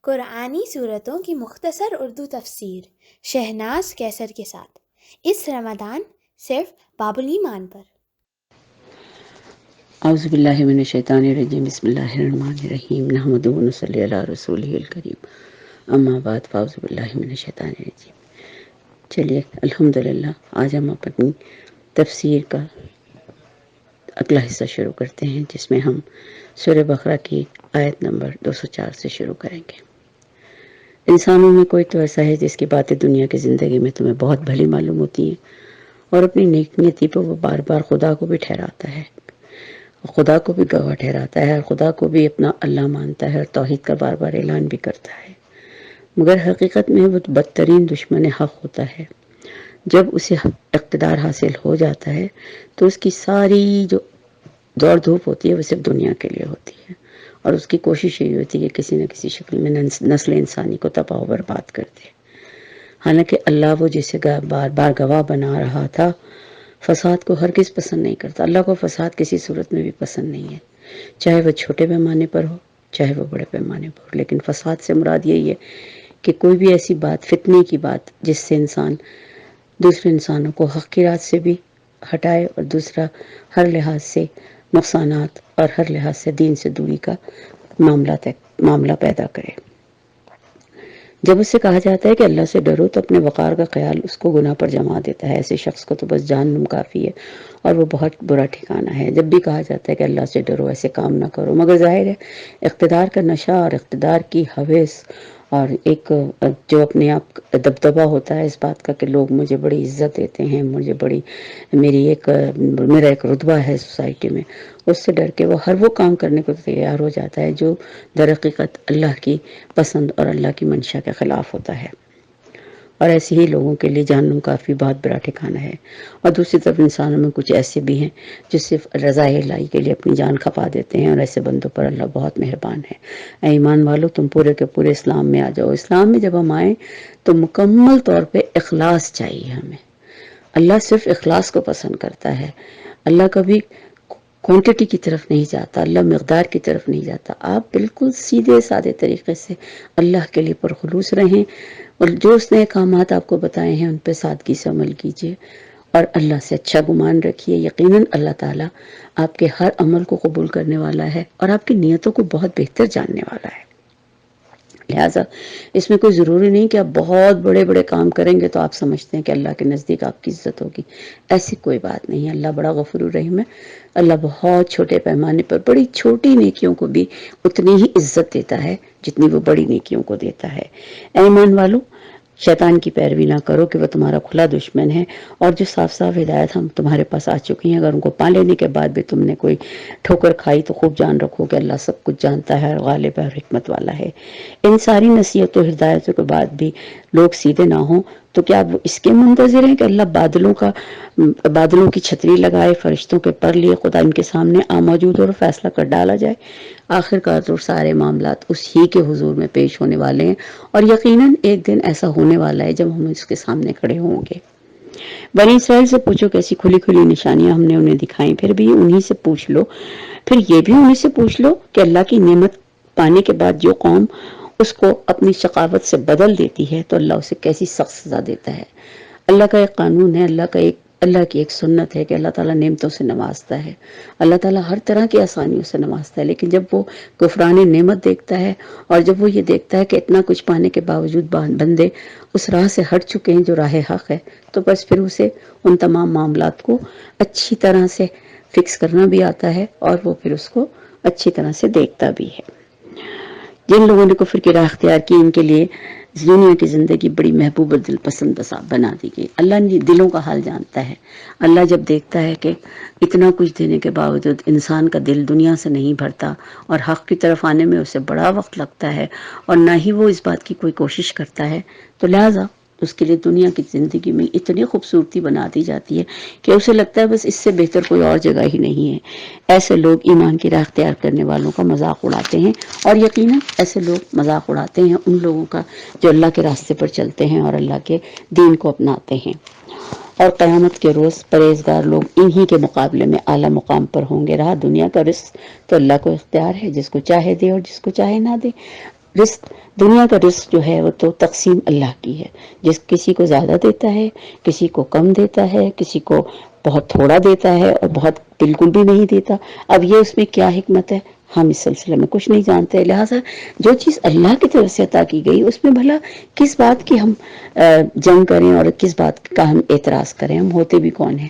قرآنی صورتوں کی مختصر اردو تفسیر شہناز کیسر کے ساتھ اس رمضان صرف باب الایمان پر۔ اعوذ باللہ من الشیطان الرجیم، بسم اللہ الرحمن الرحیم، نحمدہ و نصلی علی رسولہ الکریم، اما بعد فاعوذ باللہ من الشیطان الرجیم۔ چلیے الحمدللہ آج ہم اپنی تفسیر کا اگلا حصہ شروع کرتے ہیں، جس میں ہم سورہ بقرہ کی آیت نمبر 204 سے شروع کریں گے۔ انسانوں میں کوئی تو ایسا ہے جس کی باتیں دنیا کی زندگی میں تمہیں بہت بھلی معلوم ہوتی ہیں، اور اپنی نیک نیتی پر وہ بار بار خدا کو بھی ٹھہراتا ہے، خدا کو بھی گواہ ٹھہراتا ہے، اور خدا کو بھی اپنا اللہ مانتا ہے، اور توحید کا بار بار اعلان بھی کرتا ہے، مگر حقیقت میں وہ بدترین دشمن حق ہوتا ہے۔ جب اسے اقتدار حاصل ہو جاتا ہے تو اس کی ساری جو دوڑ دھوپ ہوتی ہے وہ صرف دنیا کے لیے ہوتی ہے، اور اس کی کوشش یہی ہوتی ہے کہ کسی نہ کسی شکل میں نسل انسانی کو تباہ و برباد کر دے۔ حالانکہ اللہ وہ جسے بار بار گواہ بنا رہا تھا، فساد کو ہرگز پسند نہیں کرتا۔ اللہ کو فساد کسی صورت میں بھی پسند نہیں ہے، چاہے وہ چھوٹے پیمانے پر ہو چاہے وہ بڑے پیمانے پر ہو۔ لیکن فساد سے مراد یہی ہے کہ کوئی بھی ایسی بات، فتنے کی بات، جس سے انسان دوسرے انسانوں کو حق کی راہ سے بھی ہٹائے، اور دوسرا ہر لحاظ سے نقصانات اور ہر لحاظ سے دین سے دوری کا معاملہ پیدا کرے۔ جب اس سے کہا جاتا ہے کہ اللہ سے ڈرو تو اپنے وقار کا خیال اس کو گناہ پر جما دیتا ہے۔ ایسے شخص کو تو بس جہنم کافی ہے، اور وہ بہت برا ٹھکانہ ہے۔ جب بھی کہا جاتا ہے کہ اللہ سے ڈرو، ایسے کام نہ کرو، مگر ظاہر ہے اقتدار کا نشہ اور اقتدار کی ہوس اور ایک جو اپنے آپ دبدبہ ہوتا ہے اس بات کا کہ لوگ مجھے بڑی عزت دیتے ہیں، میرا ایک رتبہ ہے سوسائٹی میں، اس سے ڈر کے وہ ہر وہ کام کرنے کو تیار ہو جاتا ہے جو در حقیقت اللہ کی پسند اور اللہ کی منشا کے خلاف ہوتا ہے، اور ایسے ہی لوگوں کے لیے جہنم کافی بہت بڑا ٹھکانہ ہے۔ اور دوسری طرف انسانوں میں کچھ ایسے بھی ہیں جو صرف رضا الہی کے لیے اپنی جان کھپا دیتے ہیں، اور ایسے بندوں پر اللہ بہت مہربان ہے۔ اے ایمان والو، تم پورے کے پورے اسلام میں آ جاؤ۔ اسلام میں جب ہم آئیں تو مکمل طور پہ اخلاص چاہیے ہمیں۔ اللہ صرف اخلاص کو پسند کرتا ہے۔ اللہ کبھی کوانٹٹی کی طرف نہیں جاتا، اللہ مقدار کی طرف نہیں جاتا۔ آپ بالکل سیدھے سادے طریقے سے اللہ کے لیے پرخلوص رہیں، اور جو اس نے احکامات آپ کو بتائے ہیں ان پہ سادگی سے عمل کیجیے، اور اللہ سے اچھا گمان رکھیے۔ یقیناً اللہ تعالیٰ آپ کے ہر عمل کو قبول کرنے والا ہے، اور آپ کی نیتوں کو بہت بہتر جاننے والا ہے۔ لہٰذا اس میں کوئی ضروری نہیں کہ آپ بہت بڑے بڑے کام کریں گے تو آپ سمجھتے ہیں کہ اللہ کے نزدیک آپ کی عزت ہوگی۔ ایسی کوئی بات نہیں ہے۔ اللہ بڑا غفور الرحیم ہے۔ اللہ بہت چھوٹے پیمانے پر بڑی چھوٹی نیکیوں کو بھی اتنی ہی عزت دیتا ہے جتنی وہ بڑی نیکیوں کو دیتا ہے۔ اے ایمان والو، شیطان کی پیروی نہ کرو کہ وہ تمہارا کھلا دشمن ہے، اور جو صاف صاف ہدایت ہم تمہارے پاس آ چکی ہیں، اگر ان کو پا لینے کے بعد بھی تم نے کوئی ٹھوکر کھائی تو خوب جان رکھو کہ اللہ سب کچھ جانتا ہے، اور غالب ہے، اور حکمت والا ہے۔ ان ساری نصیحتوں و ہدایتوں کے بعد بھی لوگ سیدھے نہ ہوں تو کیا وہ اس کے منتظر ہیں کہ اللہ بادلوں کی چھتری لگائے، فرشتوں کے پر لیے خدا ان کے سامنے موجود اور فیصلہ کر ڈالا جائے؟ آخر کار تو سارے معاملات اس ہی کے حضور میں پیش ہونے والے ہیں، اور یقیناً ایک دن ایسا ہونے والا ہے جب ہم اس کے سامنے کھڑے ہوں گے۔ بنی اسرائیل سے پوچھو کیسی کھلی کھلی نشانیاں ہم نے انہیں دکھائیں، پھر بھی انہی سے پوچھ لو، پھر یہ بھی انہی سے پوچھ لو کہ اللہ کی نعمت پانے کے بعد جو قوم اس کو اپنی ثقافت سے بدل دیتی ہے تو اللہ اسے کیسی سخت سزا دیتا ہے۔ اللہ کا ایک قانون ہے، اللہ کی ایک سنت ہے کہ اللہ تعالیٰ نعمتوں سے نوازتا ہے، اللہ تعالیٰ ہر طرح کی آسانیوں سے نوازتا ہے، لیکن جب وہ کفران نعمت دیکھتا ہے، اور جب وہ یہ دیکھتا ہے کہ اتنا کچھ پانے کے باوجود بندے اس راہ سے ہٹ چکے ہیں جو راہ حق ہے، تو بس پھر اسے ان تمام معاملات کو اچھی طرح سے فکس کرنا بھی آتا ہے، اور وہ پھر اس کو اچھی طرح سے دیکھتا بھی ہے۔ جن لوگوں نے کفر کی راہ اختیار کی، ان کے لیے دنیا کی زندگی بڑی محبوب اور دل پسند بنا دی گئی۔ اللہ نے دلوں کا حال جانتا ہے۔ اللہ جب دیکھتا ہے کہ اتنا کچھ دینے کے باوجود انسان کا دل دنیا سے نہیں بھرتا، اور حق کی طرف آنے میں اسے بڑا وقت لگتا ہے، اور نہ ہی وہ اس بات کی کوئی کوشش کرتا ہے، تو لہٰذا اس کے لیے دنیا کی زندگی میں اتنی خوبصورتی بنا دی جاتی ہے کہ اسے لگتا ہے بس اس سے بہتر کوئی اور جگہ ہی نہیں ہے۔ ایسے لوگ ایمان کی راہ اختیار کرنے والوں کا مذاق اڑاتے ہیں، اور یقیناً ایسے لوگ مذاق اڑاتے ہیں ان لوگوں کا جو اللہ کے راستے پر چلتے ہیں اور اللہ کے دین کو اپناتے ہیں۔ اور قیامت کے روز پرہیزگار لوگ انہی کے مقابلے میں اعلیٰ مقام پر ہوں گے۔ رہا دنیا کا رزق تو اللہ کو اختیار ہے، جس کو چاہے دے اور جس کو چاہے نہ دے۔ رزق دنیا کا رزق جو ہے وہ تو تقسیم اللہ کی ہے، جس کسی کو زیادہ دیتا ہے، کسی کو کم دیتا ہے، کسی کو بہت تھوڑا دیتا ہے اور بہت بالکل بھی نہیں دیتا۔ اب یہ اس میں کیا حکمت ہے ہم اس سلسلے میں کچھ نہیں جانتے، لہٰذا جو چیز اللہ کی طرف سے عطا کی گئی اس میں بھلا کس بات کی ہم جنگ کریں اور کس بات کا ہم اعتراض کریں، ہم ہوتے بھی کون ہیں۔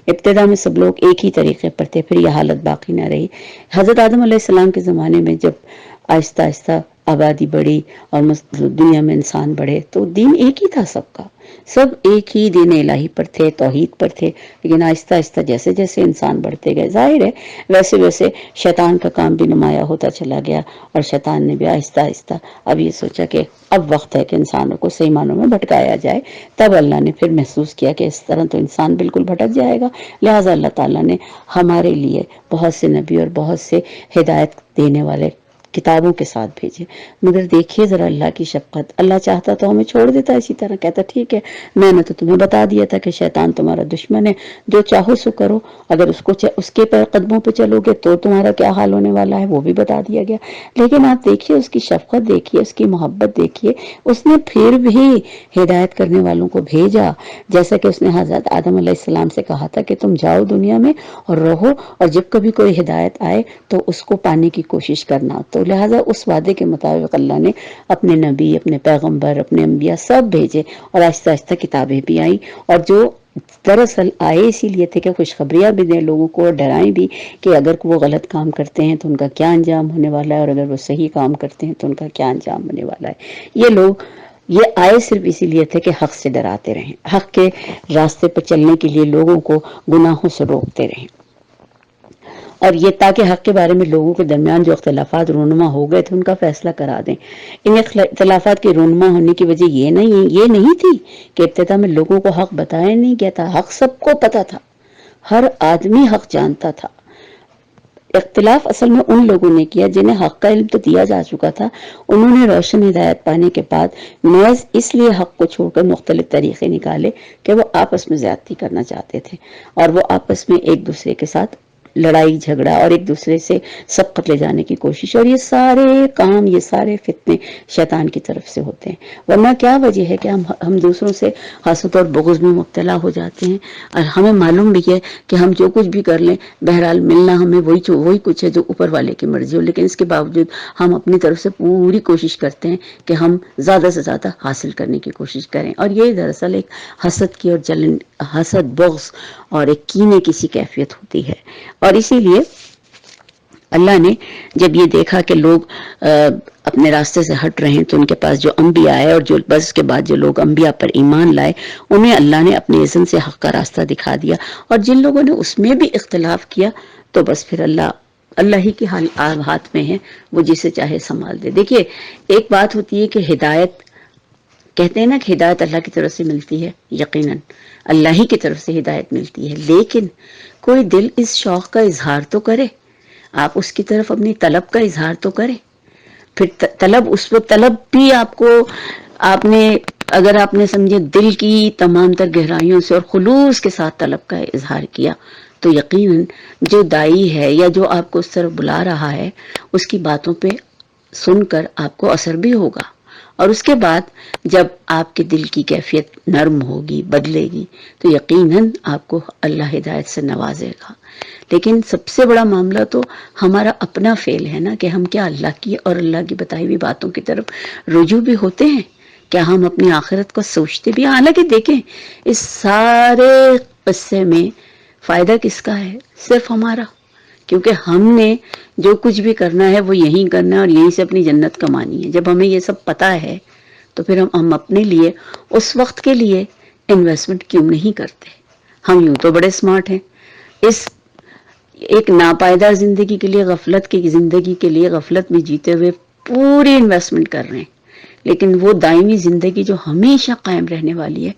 ابتدا میں سب لوگ ایک ہی طریقے پر تھے، پھر یہ حالت باقی نہ رہی۔ حضرت آدم علیہ السلام کے زمانے میں جب آہستہ آہستہ آبادی بڑھی اور دنیا میں انسان بڑھے تو دین ایک ہی تھا سب کا، سب ایک ہی دین الہی پر تھے، توحید پر تھے۔ لیکن آہستہ آہستہ جیسے جیسے انسان بڑھتے گئے، ظاہر ہے ویسے ویسے شیطان کا کام بھی نمایاں ہوتا چلا گیا، اور شیطان نے بھی آہستہ آہستہ اب یہ سوچا کہ اب وقت ہے کہ انسانوں کو صحیح معنوں میں بھٹکایا جائے۔ تب اللہ نے پھر محسوس کیا کہ اس طرح تو انسان بالکل بھٹک جائے گا، لہٰذا اللہ تعالیٰ نے ہمارے لیے بہت سے نبی اور بہت سے ہدایت دینے والے کتابوں کے ساتھ بھیجے۔ مگر دیکھیے ذرا اللہ کی شفقت، اللہ چاہتا تو ہمیں چھوڑ دیتا اسی طرح، کہتا ٹھیک ہے میں نے تو تمہیں بتا دیا تھا کہ شیطان تمہارا دشمن ہے، جو چاہو سو کرو، اگر اس کے قدموں پہ چلو گے تو تمہارا کیا حال ہونے والا ہے وہ بھی بتا دیا گیا۔ لیکن آپ دیکھیے اس کی شفقت دیکھیے، اس کی محبت دیکھیے، اس نے پھر بھی ہدایت کرنے والوں کو بھیجا، جیسا کہ اس نے حضرت آدم علیہ السلام سے کہا تھا کہ تم جاؤ دنیا میں اور رہو، اور جب کبھی کوئی ہدایت آئے تو اس کو پانے کی کوشش کرنا۔ تو لہٰذا اس وعدے کے مطابق اللہ نے اپنے نبی، اپنے پیغمبر، اپنے انبیاء سب بھیجے، اور آہستہ آہستہ کتابیں بھی آئیں، اور جو دراصل آئے اسی لیے تھے کہ خوشخبریاں بھی دیں لوگوں کو اور ڈرائیں بھی کہ اگر وہ غلط کام کرتے ہیں تو ان کا کیا انجام ہونے والا ہے، اور اگر وہ صحیح کام کرتے ہیں تو ان کا کیا انجام ہونے والا ہے۔ یہ آئے صرف اسی لیے تھے کہ حق سے ڈراتے رہیں، حق کے راستے پر چلنے کے لیے لوگوں کو گناہوں سے روکتے رہیں، اور یہ تاکہ حق کے بارے میں لوگوں کے درمیان جو اختلافات رونما ہو گئے تھے ان کا فیصلہ کرا دیں۔ ان اختلافات کے رونما ہونے کی وجہ یہ نہیں تھی کہ ابتدا میں لوگوں کو حق بتایا نہیں گیا تھا، حق سب کو پتا تھا، ہر آدمی حق جانتا تھا۔ اختلاف اصل میں ان لوگوں نے کیا جنہیں حق کا علم تو دیا جا چکا تھا، انہوں نے روشن ہدایت پانے کے بعد محض اس لیے حق کو چھوڑ کر مختلف طریقے نکالے کہ وہ آپس میں زیادتی کرنا چاہتے تھے، اور وہ آپس میں ایک دوسرے کے ساتھ لڑائی جھگڑا اور ایک دوسرے سے سبقت لے جانے کی کوشش، اور یہ سارے کام، یہ سارے فتنے شیطان کی طرف سے ہوتے ہیں۔ ورنہ کیا وجہ ہے کہ ہم دوسروں سے حسد اور بغض میں مبتلا ہو جاتے ہیں، اور ہمیں معلوم بھی ہے کہ ہم جو کچھ بھی کر لیں بہرحال ملنا ہمیں وہی کچھ ہے جو اوپر والے کی مرضی ہو، لیکن اس کے باوجود ہم اپنی طرف سے پوری کوشش کرتے ہیں کہ ہم زیادہ سے زیادہ حاصل کرنے کی کوشش کریں، اور یہ دراصل ایک حسد کی اور جلن، حسد، بغض اور ایک کینے کی سی کیفیت ہوتی ہے۔ اور اسی لیے اللہ نے جب یہ دیکھا کہ لوگ اپنے راستے سے ہٹ رہے ہیں تو ان کے پاس جو انبیاء آئے، اور جو بس کے بعد جو لوگ انبیاء پر ایمان لائے انہیں اللہ نے اپنے اذن سے حق کا راستہ دکھا دیا، اور جن لوگوں نے اس میں بھی اختلاف کیا تو بس پھر اللہ ہی کے ہاتھ میں ہے، وہ جسے چاہے سنبھال دے۔ دیکھیے ایک بات ہوتی ہے کہ ہدایت، کہتے ہیں نا کہ ہدایت اللہ کی طرف سے ملتی ہے، یقیناً اللہ ہی کی طرف سے ہدایت ملتی ہے، لیکن کوئی دل اس شوق کا اظہار تو کرے، آپ اس کی طرف اپنی طلب کا اظہار تو کریں۔ پھر طلب بھی اگر آپ نے سمجھے دل کی تمام تر گہرائیوں سے اور خلوص کے ساتھ طلب کا اظہار کیا تو یقیناً جو دائی ہے یا جو آپ کو اس طرف بلا رہا ہے اس کی باتوں پہ سن کر آپ کو اثر بھی ہوگا، اور اس کے بعد جب آپ کے دل کی کیفیت نرم ہوگی، بدلے گی، تو یقیناً آپ کو اللہ ہدایت سے نوازے گا۔ لیکن سب سے بڑا معاملہ تو ہمارا اپنا فعل ہے نا، کہ ہم کیا اللہ کی اور اللہ کی بتائی ہوئی باتوں کی طرف رجوع بھی ہوتے ہیں، کیا ہم اپنی آخرت کو سوچتے بھی ہیں؟ حالانکہ دیکھیں اس سارے قصے میں فائدہ کس کا ہے؟ صرف ہمارا، کیونکہ ہم نے جو کچھ بھی کرنا ہے وہ یہیں کرنا ہے اور یہیں سے اپنی جنت کمانی ہے۔ جب ہمیں یہ سب پتا ہے تو پھر ہم اپنے لیے اس وقت کے لیے انویسٹمنٹ کیوں نہیں کرتے؟ ہم یوں تو بڑے سمارٹ ہیں، اس ایک ناپائیدار زندگی کے لیے، غفلت کی زندگی کے لیے غفلت میں جیتے ہوئے پوری انویسٹمنٹ کر رہے ہیں، لیکن وہ دائمی زندگی جو ہمیشہ قائم رہنے والی ہے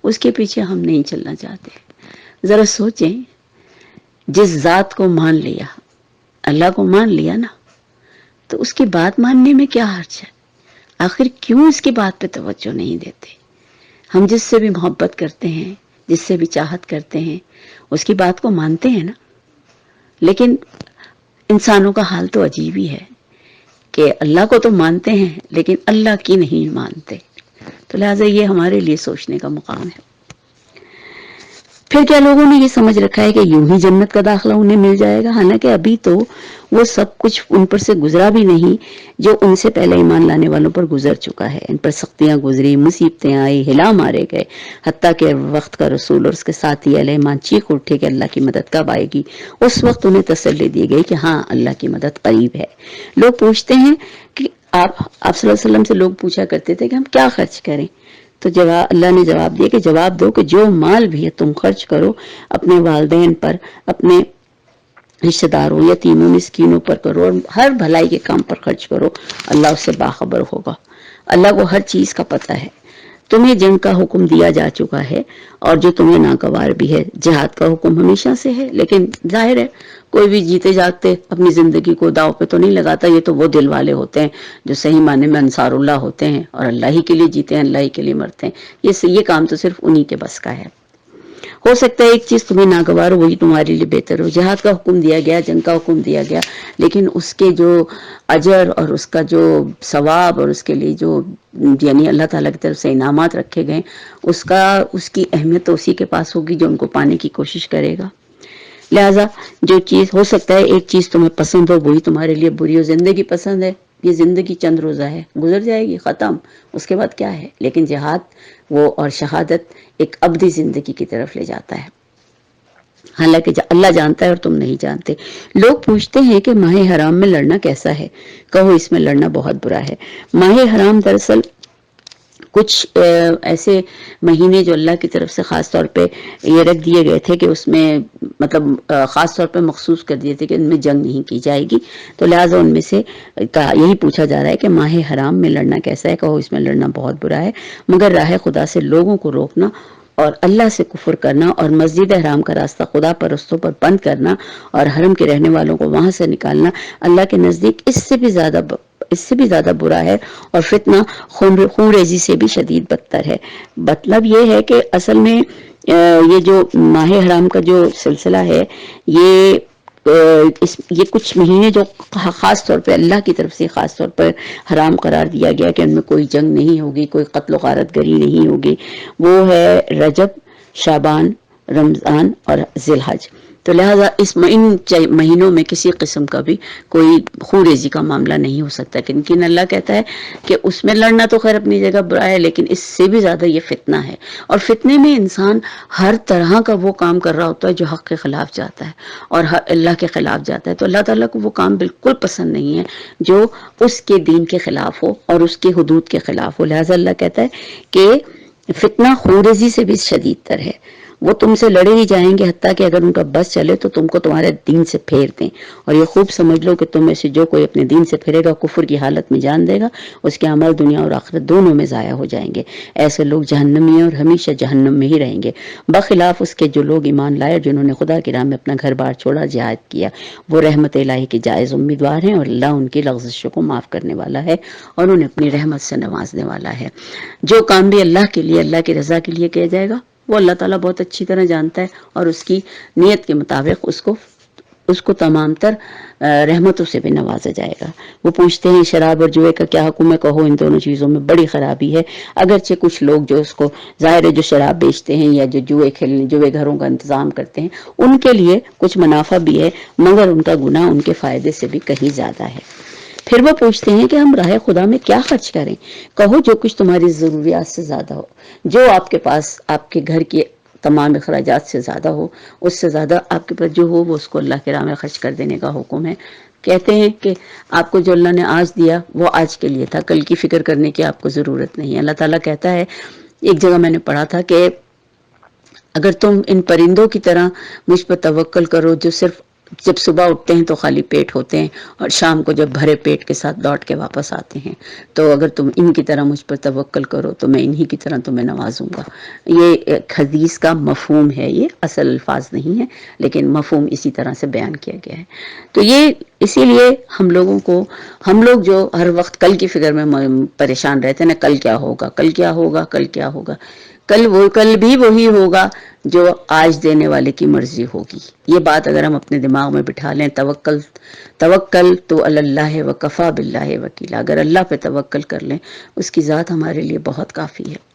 اس کے پیچھے ہم نہیں چلنا چاہتے۔ ذرا سوچیں، جس ذات کو مان لیا، اللہ کو مان لیا نا، تو اس کی بات ماننے میں کیا حرج ہے؟ آخر کیوں اس کی بات پہ توجہ نہیں دیتے؟ ہم جس سے بھی محبت کرتے ہیں، جس سے بھی چاہت کرتے ہیں، اس کی بات کو مانتے ہیں نا، لیکن انسانوں کا حال تو عجیب ہی ہے کہ اللہ کو تو مانتے ہیں لیکن اللہ کی نہیں مانتے. تو لہٰذا یہ ہمارے لیے سوچنے کا مقام ہے. پھر کیا لوگوں نے یہ سمجھ رکھا ہے کہ یوں ہی جنت کا داخلہ انہیں مل جائے گا، حالانکہ ابھی تو وہ سب کچھ ان پر سے گزرا بھی نہیں جو ان سے پہلے ایمان لانے والوں پر گزر چکا ہے. ان پر سختیاں گزری، مصیبتیں آئی، ہلا مارے گئے، حتیٰ کہ وقت کا رسول اور اس کے ساتھی علیہ ایمان چیخ اٹھے کہ اللہ کی مدد کب آئے گی. اس وقت انہیں تسلی دی گئی کہ ہاں اللہ کی مدد قریب ہے. لوگ پوچھتے ہیں کہ آپ صلی اللہ علیہ وسلم سے لوگ پوچھا کرتے تھے کہ ہم کیا خرچ کریں، تو اللہ نے جواب دیا کہ جواب دو کہ جو مال بھی ہے تم خرچ کرو اپنے والدین پر، اپنے رشتہ داروں، یتیموں، مسکینوں پر کرو، اور ہر بھلائی کے کام پر خرچ کرو. اللہ اس سے باخبر ہوگا. اللہ کو ہر چیز کا پتہ ہے. تمہیں جنگ کا حکم دیا جا چکا ہے اور جو تمہیں ناگوار بھی ہے. جہاد کا حکم ہمیشہ سے ہے، لیکن ظاہر ہے کوئی بھی جیتے جاگتے اپنی زندگی کو داؤ پہ تو نہیں لگاتا. یہ تو وہ دل والے ہوتے ہیں جو صحیح معنی میں انصار اللہ ہوتے ہیں اور اللہ ہی کے لیے جیتے ہیں، اللہ ہی کے لیے مرتے ہیں. یہ کام تو صرف انہی کے بس کا ہے. ہو سکتا ہے ایک چیز تمہیں ناگوار ہو، وہی تمہارے لیے بہتر ہو. جہاد کا حکم دیا گیا، جنگ کا حکم دیا گیا، لیکن اس کے جو اجر اور اس کا جو ثواب اور اس کے لیے جو یعنی اللہ تعالیٰ کی طرف سے انعامات رکھے گئے، اس کی اہمیت تو اسی کے پاس ہوگی جو ان کو پانے کی کوشش کرے گا. لہٰذا جو چیز ہو سکتا ہے ایک چیز تمہیں پسند ہو وہی تمہارے لیے بری ہو. زندگی پسند ہے، یہ زندگی چند روزہ ہے، گزر جائے گی، ختم، اس کے بعد کیا ہے. لیکن جہاد وہ اور شہادت ایک ابدی زندگی کی طرف لے جاتا ہے، حالانکہ اللہ جانتا ہے اور تم نہیں جانتے. لوگ پوچھتے ہیں کہ ماہ حرام میں لڑنا کیسا ہے. کہو اس میں لڑنا بہت برا ہے. ماہ حرام دراصل کچھ ایسے مہینے جو اللہ کی طرف سے خاص طور پہ یہ رکھ دیے گئے تھے کہ اس میں مطلب خاص طور پہ مخصوص کر دیے تھے کہ ان میں جنگ نہیں کی جائے گی. تو لہٰذا ان میں سے یہی پوچھا جا رہا ہے کہ ماہ حرام میں لڑنا کیسا ہے. کہو اس میں لڑنا بہت برا ہے، مگر راہ خدا سے لوگوں کو روکنا اور اللہ سے کفر کرنا اور مسجد حرام کا راستہ خدا پرستوں پر بند کرنا اور حرم کے رہنے والوں کو وہاں سے نکالنا اللہ کے نزدیک اس سے بھی زیادہ برا ہے، اور فتنہ خون ریزی سے بھی شدید بدتر ہے. مطلب یہ ہے کہ اصل میں یہ جو ماہ حرام کا جو سلسلہ ہے یہ کچھ مہینے جو خاص طور پہ اللہ کی طرف سے خاص طور پر حرام قرار دیا گیا کہ ان میں کوئی جنگ نہیں ہوگی، کوئی قتل و غارت گری نہیں ہوگی، وہ ہے رجب، شعبان، رمضان اور ذی الحج. تو لہٰذا ان مہینوں میں کسی قسم کا بھی کوئی خون ریزی کا معاملہ نہیں ہو سکتا. لیکن اللہ کہتا ہے کہ اس میں لڑنا تو خیر اپنی جگہ برا ہے، لیکن اس سے بھی زیادہ یہ فتنہ ہے. اور فتنے میں انسان ہر طرح کا وہ کام کر رہا ہوتا ہے جو حق کے خلاف جاتا ہے اور اللہ کے خلاف جاتا ہے. تو اللہ تعالیٰ کو وہ کام بالکل پسند نہیں ہے جو اس کے دین کے خلاف ہو اور اس کے حدود کے خلاف ہو. لہٰذا اللہ کہتا ہے کہ فتنہ خون ریزی سے بھی شدید تر ہے. وہ تم سے لڑے ہی جائیں گے حتیٰ کہ اگر ان کا بس چلے تو تم کو تمہارے دین سے پھیر دیں. اور یہ خوب سمجھ لو کہ تم میں سے جو کوئی اپنے دین سے پھرے گا کفر کی حالت میں جان دے گا، اس کے عمل دنیا اور آخرت دونوں میں ضائع ہو جائیں گے. ایسے لوگ جہنمی ہیں اور ہمیشہ جہنم میں ہی رہیں گے، بخلاف اس کے جو لوگ ایمان لائے جنہوں نے خدا کی راہ میں اپنا گھر بار چھوڑا، جہاد کیا. وہ رحمت الہی کے جائز امیدوار ہیں اور اللہ ان کی لغزشوں کو معاف کرنے والا ہے اور انہیں اپنی رحمت سے نوازنے والا ہے. جو کام بھی اللہ کے لیے، اللہ کی رضا کے لیے کیا جائے گا وہ اللہ تعالیٰ بہت اچھی طرح جانتا ہے اور اس کی نیت کے مطابق اس کو تمام تر رحمتوں سے بھی نوازا جائے گا. وہ پوچھتے ہیں شراب اور جوئے کا کیا حکم ہے. کہو ان دونوں چیزوں میں بڑی خرابی ہے. اگرچہ کچھ لوگ جو اس کو ظاہر ہے جو شراب بیچتے ہیں یا جو جوئے گھروں کا انتظام کرتے ہیں ان کے لیے کچھ منافع بھی ہے، مگر ان کا گناہ ان کے فائدے سے بھی کہیں زیادہ ہے. پھر وہ پوچھتے ہیں کہ ہم راہ خدا میں کیا خرچ کریں. کہو جو کچھ تمہاری ضروریات سے زیادہ ہو، جو آپ کے پاس آپ کے گھر کے تمام اخراجات سے زیادہ ہو، اس سے زیادہ آپ کے پاس جو ہو وہ اس کو اللہ کے راہ میں خرچ کر دینے کا حکم ہے. کہتے ہیں کہ آپ کو جو اللہ نے آج دیا وہ آج کے لیے تھا، کل کی فکر کرنے کی آپ کو ضرورت نہیں ہے. اللہ تعالیٰ کہتا ہے، ایک جگہ میں نے پڑھا تھا کہ اگر تم ان پرندوں کی طرح مجھ پر توکل کرو جو صرف جب صبح اٹھتے ہیں تو خالی پیٹ ہوتے ہیں اور شام کو جب بھرے پیٹ کے ساتھ لوٹ کے واپس آتے ہیں، تو اگر تم ان کی طرح مجھ پر توکل کرو تو میں انہی کی طرح تمہیں نوازوں گا. یہ ایک حدیث کا مفہوم ہے، یہ اصل الفاظ نہیں ہے لیکن مفہوم اسی طرح سے بیان کیا گیا ہے. تو یہ اسی لیے ہم لوگ جو ہر وقت کل کی فکر میں پریشان رہتے ہیں نا، کل کیا ہوگا، کل کیا ہوگا، کل کیا ہوگا. کل بھی وہی ہوگا جو آج دینے والے کی مرضی ہوگی. یہ بات اگر ہم اپنے دماغ میں بٹھا لیں، توکل تو اللہ وکفا باللہ وکیلا، اگر اللہ پہ توکل کر لیں اس کی ذات ہمارے لیے بہت کافی ہے.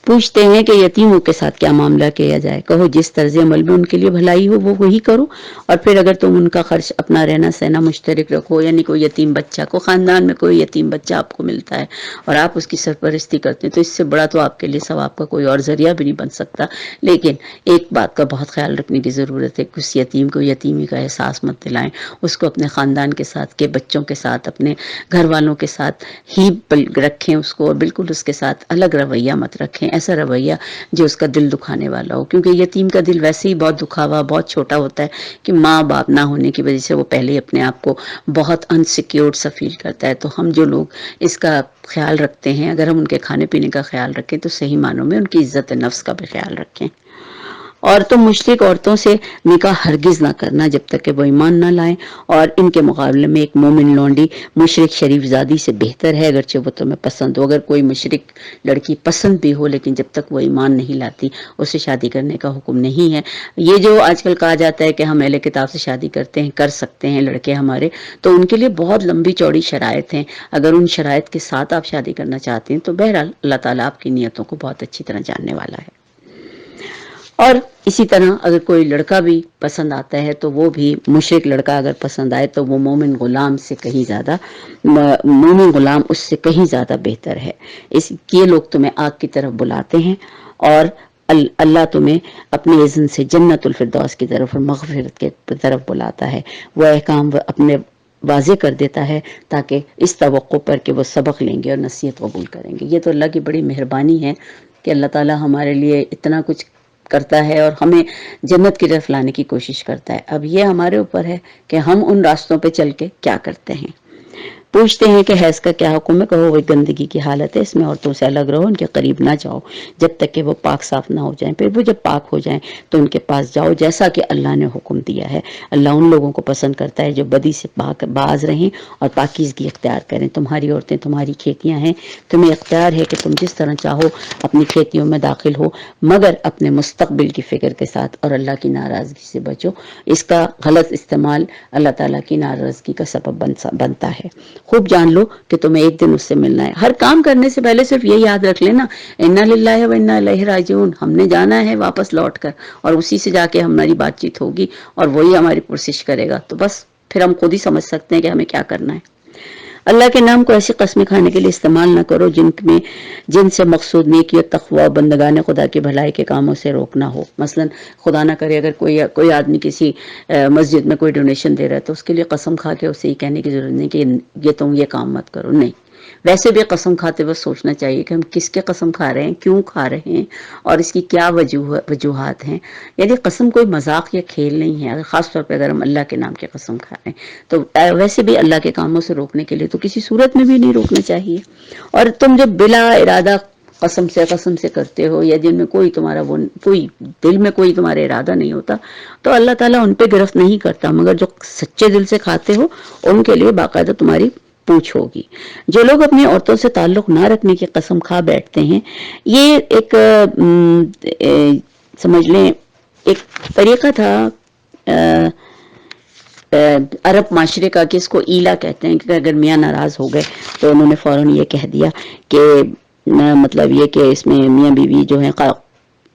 پوچھتے ہیں کہ یتیموں کے ساتھ کیا معاملہ کیا جائے. کہو جس طرز عمل میں ان کے لیے بھلائی ہو وہ وہی کرو، اور پھر اگر تم ان کا خرچ اپنا رہنا سہنا مشترک رکھو، یعنی کوئی یتیم بچہ کو خاندان میں کوئی یتیم بچہ آپ کو ملتا ہے اور آپ اس کی سرپرستی کرتے ہیں، تو اس سے بڑا تو آپ کے لیے ثواب کا کوئی اور ذریعہ بھی نہیں بن سکتا. لیکن ایک بات کا بہت خیال رکھنے کی ضرورت ہے کہ اس یتیم کو یتیمی کا احساس مت دلائیں، اس کو اپنے خاندان کے ساتھ کے بچوں کے ساتھ اپنے گھر والوں کے ساتھ ہی رکھیں اس کو، اور بالکل اس کے ساتھ الگ رویہ مت رکھیں، ایسا رویہ جو اس کا دل دکھانے والا ہو، کیونکہ یتیم کا دل ویسے ہی بہت دکھا ہوا بہت چھوٹا ہوتا ہے کہ ماں باپ نہ ہونے کی وجہ سے وہ پہلے ہی اپنے آپ کو بہت انسیکیورڈ سا فیل کرتا ہے. تو ہم جو لوگ اس کا خیال رکھتے ہیں، اگر ہم ان کے کھانے پینے کا خیال رکھیں تو صحیح معنوں میں ان کی عزت نفس کا بھی خیال رکھیں. اور تم مشرک عورتوں سے نکاح ہرگز نہ کرنا جب تک کہ وہ ایمان نہ لائیں، اور ان کے مقابلے میں ایک مومن لونڈی مشرک شریف زادی سے بہتر ہے اگرچہ وہ تمہیں پسند ہو. اگر کوئی مشرک لڑکی پسند بھی ہو لیکن جب تک وہ ایمان نہیں لاتی اسے شادی کرنے کا حکم نہیں ہے. یہ جو آج کل کہا جاتا ہے کہ ہم اہل کتاب سے شادی کرتے ہیں، کر سکتے ہیں لڑکے ہمارے، تو ان کے لیے بہت لمبی چوڑی شرائط ہیں. اگر ان شرائط کے ساتھ آپ شادی کرنا چاہتے ہیں تو بہرحال اللہ تعالیٰ آپ کی نیتوں کو بہت اچھی طرح جاننے والا ہے. اور اسی طرح اگر کوئی لڑکا بھی پسند آتا ہے تو وہ بھی مشرک لڑکا اگر پسند آئے تو وہ مومن غلام سے کہیں زیادہ بہتر ہے. یہ لوگ تمہیں آگ کی طرف بلاتے ہیں اور اللہ تمہیں اپنے اذن سے جنت الفردوس کی طرف اور مغفرت کی طرف بلاتا ہے. وہ احکام اپنے واضح کر دیتا ہے تاکہ اس توقع پر کہ وہ سبق لیں گے اور نصیحت قبول کریں گے. یہ تو اللہ کی بڑی مہربانی ہے کہ اللہ تعالی ہمارے لیے اتنا کچھ کرتا ہے اور ہمیں جنت کی طرف لانے کی کوشش کرتا ہے. اب یہ ہمارے اوپر ہے کہ ہم ان راستوں پہ چل کے کیا کرتے ہیں. پوچھتے ہیں کہ حیض کا کیا حکم ہے. کہو وہ گندگی کی حالت ہے، اس میں عورتوں سے الگ رہو، ان کے قریب نہ جاؤ جب تک کہ وہ پاک صاف نہ ہو جائیں. پھر وہ جب پاک ہو جائیں تو ان کے پاس جاؤ جیسا کہ اللہ نے حکم دیا ہے. اللہ ان لوگوں کو پسند کرتا ہے جو بدی سے باز رہیں اور پاکیزگی اختیار کریں. تمہاری عورتیں تمہاری کھیتیاں ہیں، تمہیں اختیار ہے کہ تم جس طرح چاہو اپنی کھیتیوں میں داخل ہو، مگر اپنے مستقبل کی فکر کے ساتھ اور اللہ کی ناراضگی سے بچو. اس کا غلط استعمال اللہ تعالیٰ کی ناراضگی کا سبب بنتا ہے. خوب جان لو کہ تمہیں ایک دن اس سے ملنا ہے. ہر کام کرنے سے پہلے صرف یہ یاد رکھ لینا انا للہ و انا الیہ راجعون، ہم نے جانا ہے واپس لوٹ کر، اور اسی سے جا کے ہماری بات چیت ہوگی اور وہی ہماری پرسش کرے گا. تو بس پھر ہم خود ہی سمجھ سکتے ہیں کہ ہمیں کیا کرنا ہے. اللہ کے نام کو ایسی قسمیں کھانے کے لیے استعمال نہ کرو جن سے مقصود نیکی اور تقوی و بندگان خدا کی بھلائی کے کاموں سے روکنا ہو. مثلا خدا نہ کرے اگر کوئی آدمی کسی مسجد میں کوئی ڈونیشن دے رہا ہے تو اس کے لیے قسم کھا کے اسے یہ کہنے کی ضرورت نہیں کہ یہ تم یہ کام مت کرو. نہیں، ویسے بھی قسم کھاتے وقت سوچنا چاہیے کہ ہم کس کے قسم کھا رہے ہیں، کیوں کھا رہے ہیں اور اس کی کیا وجوہات ہیں. یعنی قسم کوئی مذاق یا کھیل نہیں ہے. خاص طور پہ اگر ہم اللہ کے نام کی قسم کھا رہے ہیں تو ویسے بھی اللہ کے کاموں سے روکنے کے لیے تو کسی صورت میں بھی نہیں روکنا چاہیے. اور تم جب بلا ارادہ قسم سے کرتے ہو یا جن میں کوئی دل میں کوئی تمہارا ارادہ نہیں ہوتا تو اللہ تعالیٰ ان پہ گرفت نہیں کرتا، مگر جو سچے دل سے کھاتے ہو ان کے لیے باقاعدہ تمہاری پوچھ ہوگی. جو لوگ اپنی عورتوں سے تعلق نہ رکھنے کی قسم کھا بیٹھتے ہیں، یہ ایک سمجھ لیں ایک طریقہ تھا عرب معاشرے کا کہ اس کو ایلا کہتے ہیں، کہ اگر میاں ناراض ہو گئے تو انہوں نے فوراً یہ کہہ دیا کہ مطلب یہ کہ اس میں میاں بیوی جو ہیں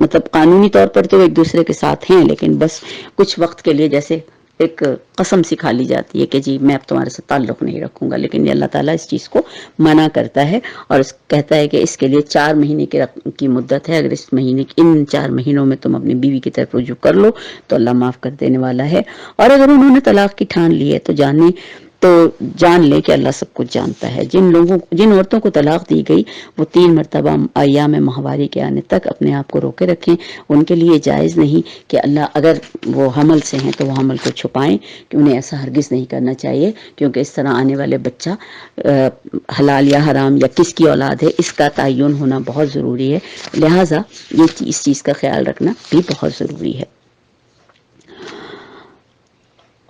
مطلب قانونی طور پر تو ایک دوسرے کے ساتھ ہیں لیکن بس کچھ وقت کے لیے جیسے ایک قسم سی کھا لی جاتی ہے کہ جی میں اب تمہارے سے تعلق نہیں رکھوں گا. لیکن اللہ تعالیٰ اس چیز کو منع کرتا ہے اور کہتا ہے کہ اس کے لیے 4 مہینے کی مدت ہے. اگر ان 4 مہینوں میں تم اپنی بیوی کی طرف رجوع کر لو تو اللہ معاف کر دینے والا ہے. اور اگر انہوں نے طلاق کی ٹھان لی ہے تو جان لے کہ اللہ سب کچھ جانتا ہے. جن عورتوں کو طلاق دی گئی وہ 3 مرتبہ ایام ماہواری کے آنے تک اپنے آپ کو روکے رکھیں. ان کے لیے جائز نہیں کہ اللہ اگر وہ حمل سے ہیں تو وہ حمل کو چھپائیں، کہ انہیں ایسا ہرگز نہیں کرنا چاہیے، کیونکہ اس طرح آنے والے بچہ حلال یا حرام یا کس کی اولاد ہے اس کا تعین ہونا بہت ضروری ہے. لہٰذا اس چیز کا خیال رکھنا بھی بہت ضروری ہے.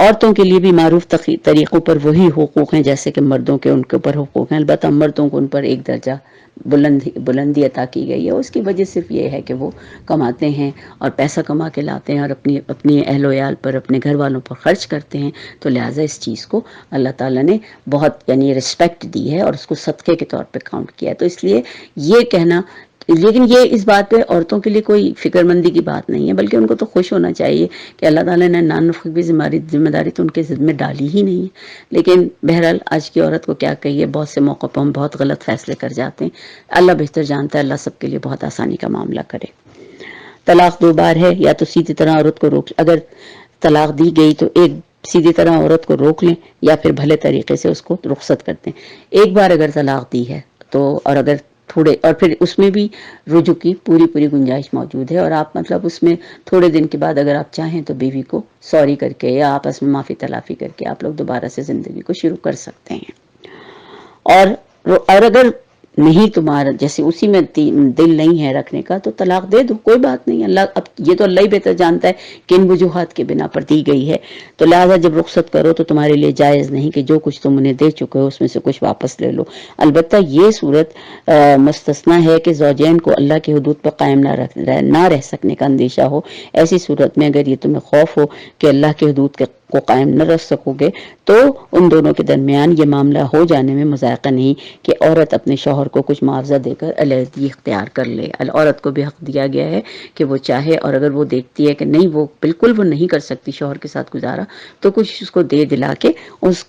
عورتوں کے لیے بھی معروف طریقوں پر وہی حقوق ہیں جیسے کہ مردوں کے ان کے اوپر حقوق ہیں، البتہ مردوں کو ان پر ایک درجہ بلندی عطا کی گئی ہے۔ اس کی وجہ صرف یہ ہے کہ وہ کماتے ہیں اور پیسہ کما کے لاتے ہیں اور اپنی اہل و عیال پر، اپنے گھر والوں پر خرچ کرتے ہیں، تو لہٰذا اس چیز کو اللہ تعالیٰ نے بہت یعنی رسپیکٹ دی ہے اور اس کو صدقے کے طور پہ کاؤنٹ کیا ہے۔ تو اس لیے یہ کہنا، لیکن یہ اس بات پہ عورتوں کے لیے کوئی فکر مندی کی بات نہیں ہے، بلکہ ان کو تو خوش ہونا چاہیے کہ اللہ تعالیٰ نے نان نفقے کی ذمہ داری تو ان کے ذمہ میں ڈالی ہی نہیں ہے۔ لیکن بہرحال آج کی عورت کو کیا کہیے، بہت سے موقع پر ہم بہت غلط فیصلے کر جاتے ہیں۔ اللہ بہتر جانتا ہے، اللہ سب کے لیے بہت آسانی کا معاملہ کرے۔ طلاق 2 بار ہے، یا تو سیدھی طرح عورت کو روک، اگر طلاق دی گئی تو ایک سیدھی طرح عورت کو روک لیں یا پھر بھلے طریقے سے اس کو رخصت کرتے ہیں۔ ایک بار اگر طلاق دی ہے تو، اور اگر تھوڑے، اور پھر اس میں بھی رجوع کی پوری گنجائش موجود ہے، اور آپ مطلب اس میں تھوڑے دن کے بعد اگر آپ چاہیں تو بیوی کو سوری کر کے یا آپس میں معافی تلافی کر کے آپ لوگ دوبارہ سے زندگی کو شروع کر سکتے ہیں۔ اور اگر نہیں تمہارا جیسے اسی میں دل نہیں ہے رکھنے کا تو طلاق دے دو، کوئی بات نہیں۔ اللہ اب یہ تو اللہ ہی بہتر جانتا ہے کہ ان وجوہات کے بنا پر دی گئی ہے، تو لہٰذا جب رخصت کرو تو تمہارے لیے جائز نہیں کہ جو کچھ تم انہیں دے چکے ہو اس میں سے کچھ واپس لے لو۔ البتہ یہ صورت مستثنا ہے کہ زوجین کو اللہ کی حدود پر قائم نہ رہ سکنے کا اندیشہ ہو۔ ایسی صورت میں اگر یہ تمہیں خوف ہو کہ اللہ کی حدود کو قائم نہ رکھ سکو گے تو ان دونوں کے درمیان یہ معاملہ ہو جانے میں مذائقہ نہیں کہ عورت اپنے شوہر کو کچھ معاوضہ دے کر علیحدگی اختیار کر لے۔ عورت کو بھی حق دیا گیا ہے کہ وہ چاہے، اور اگر وہ دیکھتی ہے کہ نہیں وہ بالکل وہ نہیں کر سکتی شوہر کے ساتھ گزارا، تو کچھ اس کو دے دلا کے اس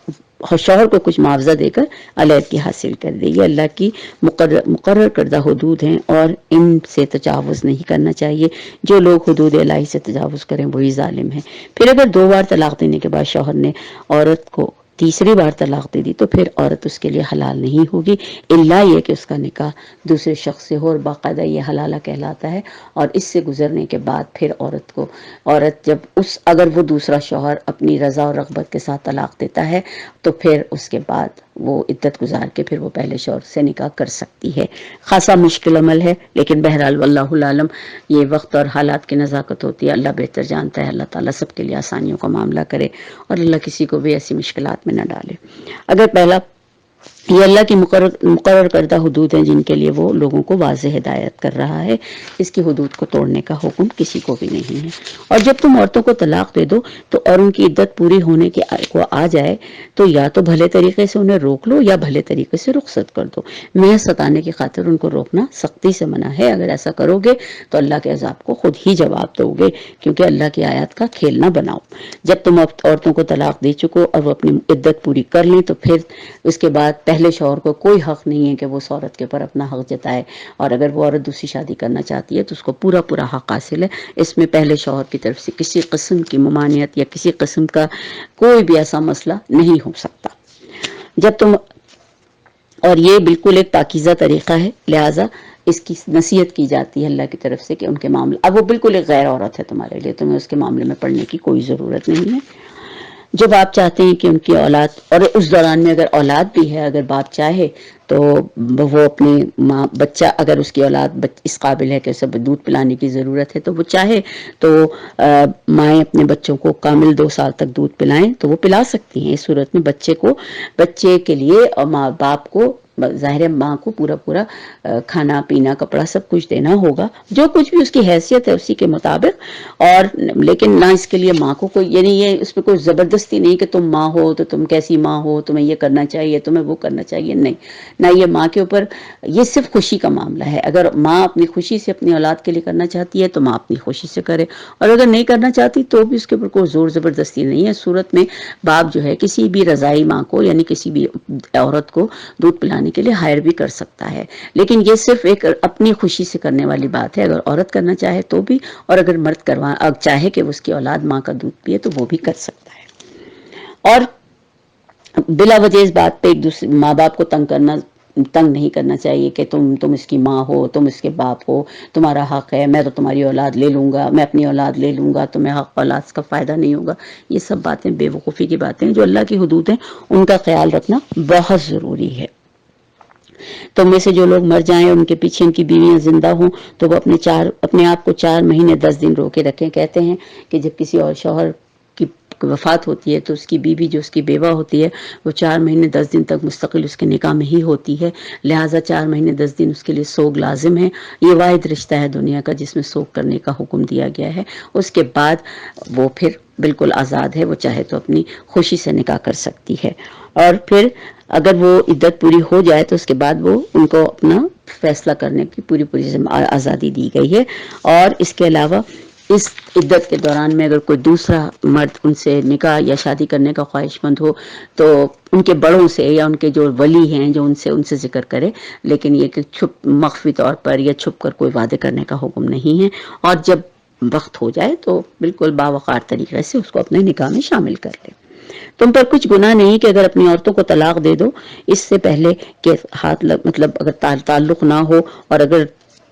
شوہر کو کچھ معاوضہ دے کر علیحدگی حاصل کر دے۔ یہ اللہ کی مقرر کردہ حدود ہیں اور ان سے تجاوز نہیں کرنا چاہیے۔ جو لوگ حدود الہی سے تجاوز کریں وہی ظالم ہیں۔ پھر اگر 2 بار طلاق دینے کے بعد شوہر نے عورت کو تیسری بار طلاق دے دی تو پھر عورت اس کے لیے حلال نہیں ہوگی، الا یہ کہ اس کا نکاح دوسرے شخص سے ہو، اور باقاعدہ یہ حلالہ کہلاتا ہے۔ اور اس سے گزرنے کے بعد پھر عورت جب اگر وہ دوسرا شوہر اپنی رضا اور رغبت کے ساتھ طلاق دیتا ہے تو پھر اس کے بعد وہ عدت گزار کے پھر وہ پہلے شوہر سے نکاح کر سکتی ہے۔ خاصا مشکل عمل ہے، لیکن بہرحال واللہ العالم یہ وقت اور حالات کی نزاکت ہوتی ہے، اللہ بہتر جانتا ہے۔ اللہ تعالیٰ سب کے لیے آسانیوں کا معاملہ کرے اور اللہ کسی کو بھی ایسی مشکلات میں نہ ڈالے۔ اگر پہلا یہ اللہ کی مقرر کردہ حدود ہیں جن کے لیے وہ لوگوں کو واضح ہدایت کر رہا ہے، اس کی حدود کو توڑنے کا حکم کسی کو بھی نہیں ہے۔ اور جب تم عورتوں کو طلاق دے دو تو اور ان کی عدت پوری ہونے کو آ جائے تو یا تو بھلے طریقے سے انہیں روک لو یا بھلے طریقے سے رخصت کر دو۔ محض ستانے کی خاطر ان کو روکنا سختی سے منع ہے۔ اگر ایسا کرو گے تو اللہ کے عذاب کو خود ہی جواب دو گے، کیونکہ اللہ کی آیات کا کھیل نہ بناؤ۔ جب تم عورتوں کو طلاق دے چکو اور وہ اپنی عدت پوری کر لیں تو پھر اس کے بعد پہلے شوہر کو کوئی حق نہیں ہے کہ وہ اس عورت کے اوپر اپنا حق جتائے، اور اگر وہ عورت دوسری شادی کرنا چاہتی ہے تو اس کو پورا حق حاصل ہے۔ اس میں پہلے شوہر کی طرف سے کسی قسم کی ممانعت یا کسی قسم کا کوئی بھی ایسا مسئلہ نہیں ہو سکتا۔ اور یہ بالکل ایک پاکیزہ طریقہ ہے، لہٰذا اس کی نصیحت کی جاتی ہے اللہ کی طرف سے کہ ان کے معاملے، اب وہ بالکل ایک غیر عورت ہے تمہارے لیے، تمہیں اس کے معاملے میں پڑھنے کی کوئی ضرورت نہیں ہے۔ جب آپ چاہتے ہیں کہ ان کی اولاد، اور اس دوران میں اگر اولاد بھی ہے، اگر باپ چاہے تو وہ اپنی بچہ، اگر اس کی اولاد اس قابل ہے کہ اسے دودھ پلانے کی ضرورت ہے تو وہ چاہے تو مائیں اپنے بچوں کو کامل 2 سال تک دودھ پلائیں تو وہ پلا سکتی ہیں۔ اس صورت میں بچے کے لیے اور ماں باپ کو، ظاہر ماں کو پورا کھانا پینا کپڑا سب کچھ دینا ہوگا، جو کچھ بھی اس کی حیثیت ہے اسی کے مطابق، اور لیکن نہ اس کے لیے ماں کو کوئی، یعنی یہ اس پہ کوئی زبردستی نہیں کہ تم ماں ہو تو تم کیسی ماں ہو، تمہیں یہ کرنا چاہیے، تمہیں وہ کرنا چاہیے، نہیں، نہ یہ ماں کے اوپر، یہ صرف خوشی کا معاملہ ہے۔ اگر ماں اپنی خوشی سے اپنی اولاد کے لیے کرنا چاہتی ہے تو ماں اپنی خوشی سے کرے، اور اگر نہیں کرنا چاہتی تو بھی اس کے اوپر کوئی زور زبردستی نہیں ہے۔ اس صورت میں باپ جو ہے کسی بھی رضائی ماں کو، یعنی کسی بھی عورت کو دودھ پلانے کے لیے ہائر بھی کر سکتا ہے، لیکن یہ صرف ایک اپنی خوشی سے کرنے والی بات ہے۔ اگر عورت کرنا چاہے تو بھی، اور اگر مرد چاہے کہ اس کی اولاد ماں کا دودھ پیے تو وہ بھی کر سکتا ہے۔ اور بلا وجہ اس بات پہ ایک دوسرے ماں باپ کو تنگ نہیں کرنا چاہیے کہ تم اس کی ماں ہو، تم اس کے باپ ہو، تمہارا حق ہے، میں تو تمہاری اولاد لے لوں گا، میں اپنی اولاد لے لوں گا، تمہیں حق اولاد کا فائدہ نہیں ہوگا۔ یہ سب باتیں بے وقوفی کی باتیں ہیں۔ جو اللہ کی حدود ہیں ان کا خیال رکھنا بہت ضروری ہے۔ تم میں سے جو لوگ مر جائیں اور ان کے پیچھے ان کی بیویاں زندہ ہوں تو وہ اپنے آپ کو 4 مہینے 10 دن روکے رکھیں۔ کہتے ہیں کہ جب کسی اور شوہر وفات ہوتی ہے تو اس کی بیوی جو اس کی بیوہ ہوتی ہے وہ 4 مہینے 10 دن تک مستقل اس کے نکاح میں ہی ہوتی ہے، لہٰذا 4 مہینے 10 دن اس کے لیے سوگ لازم ہے. یہ واحد رشتہ ہے دنیا کا جس میں سوگ کرنے کا حکم دیا گیا ہے. اس کے بعد وہ پھر بالکل آزاد ہے، وہ چاہے تو اپنی خوشی سے نکاح کر سکتی ہے. اور پھر اگر وہ عدت پوری ہو جائے تو اس کے بعد وہ ان کو اپنا فیصلہ کرنے کی پوری آزادی دی گئی ہے. اور اس کے علاوہ اس عدت کے دوران میں اگر کوئی دوسرا مرد ان سے نکاح یا شادی کرنے کا خواہش مند ہو تو ان کے بڑوں سے یا ان کے جو ولی ہیں جو ان سے ذکر کرے، لیکن یہ کہ چھپ مخفی طور پر یا چھپ کر کوئی وعدے کرنے کا حکم نہیں ہے. اور جب وقت ہو جائے تو بالکل باوقار طریقے سے اس کو اپنے نکاح میں شامل کر لے. تم پر کچھ گناہ نہیں کہ اگر اپنی عورتوں کو طلاق دے دو اس سے پہلے کہ مطلب اگر تعلق نہ ہو، اور اگر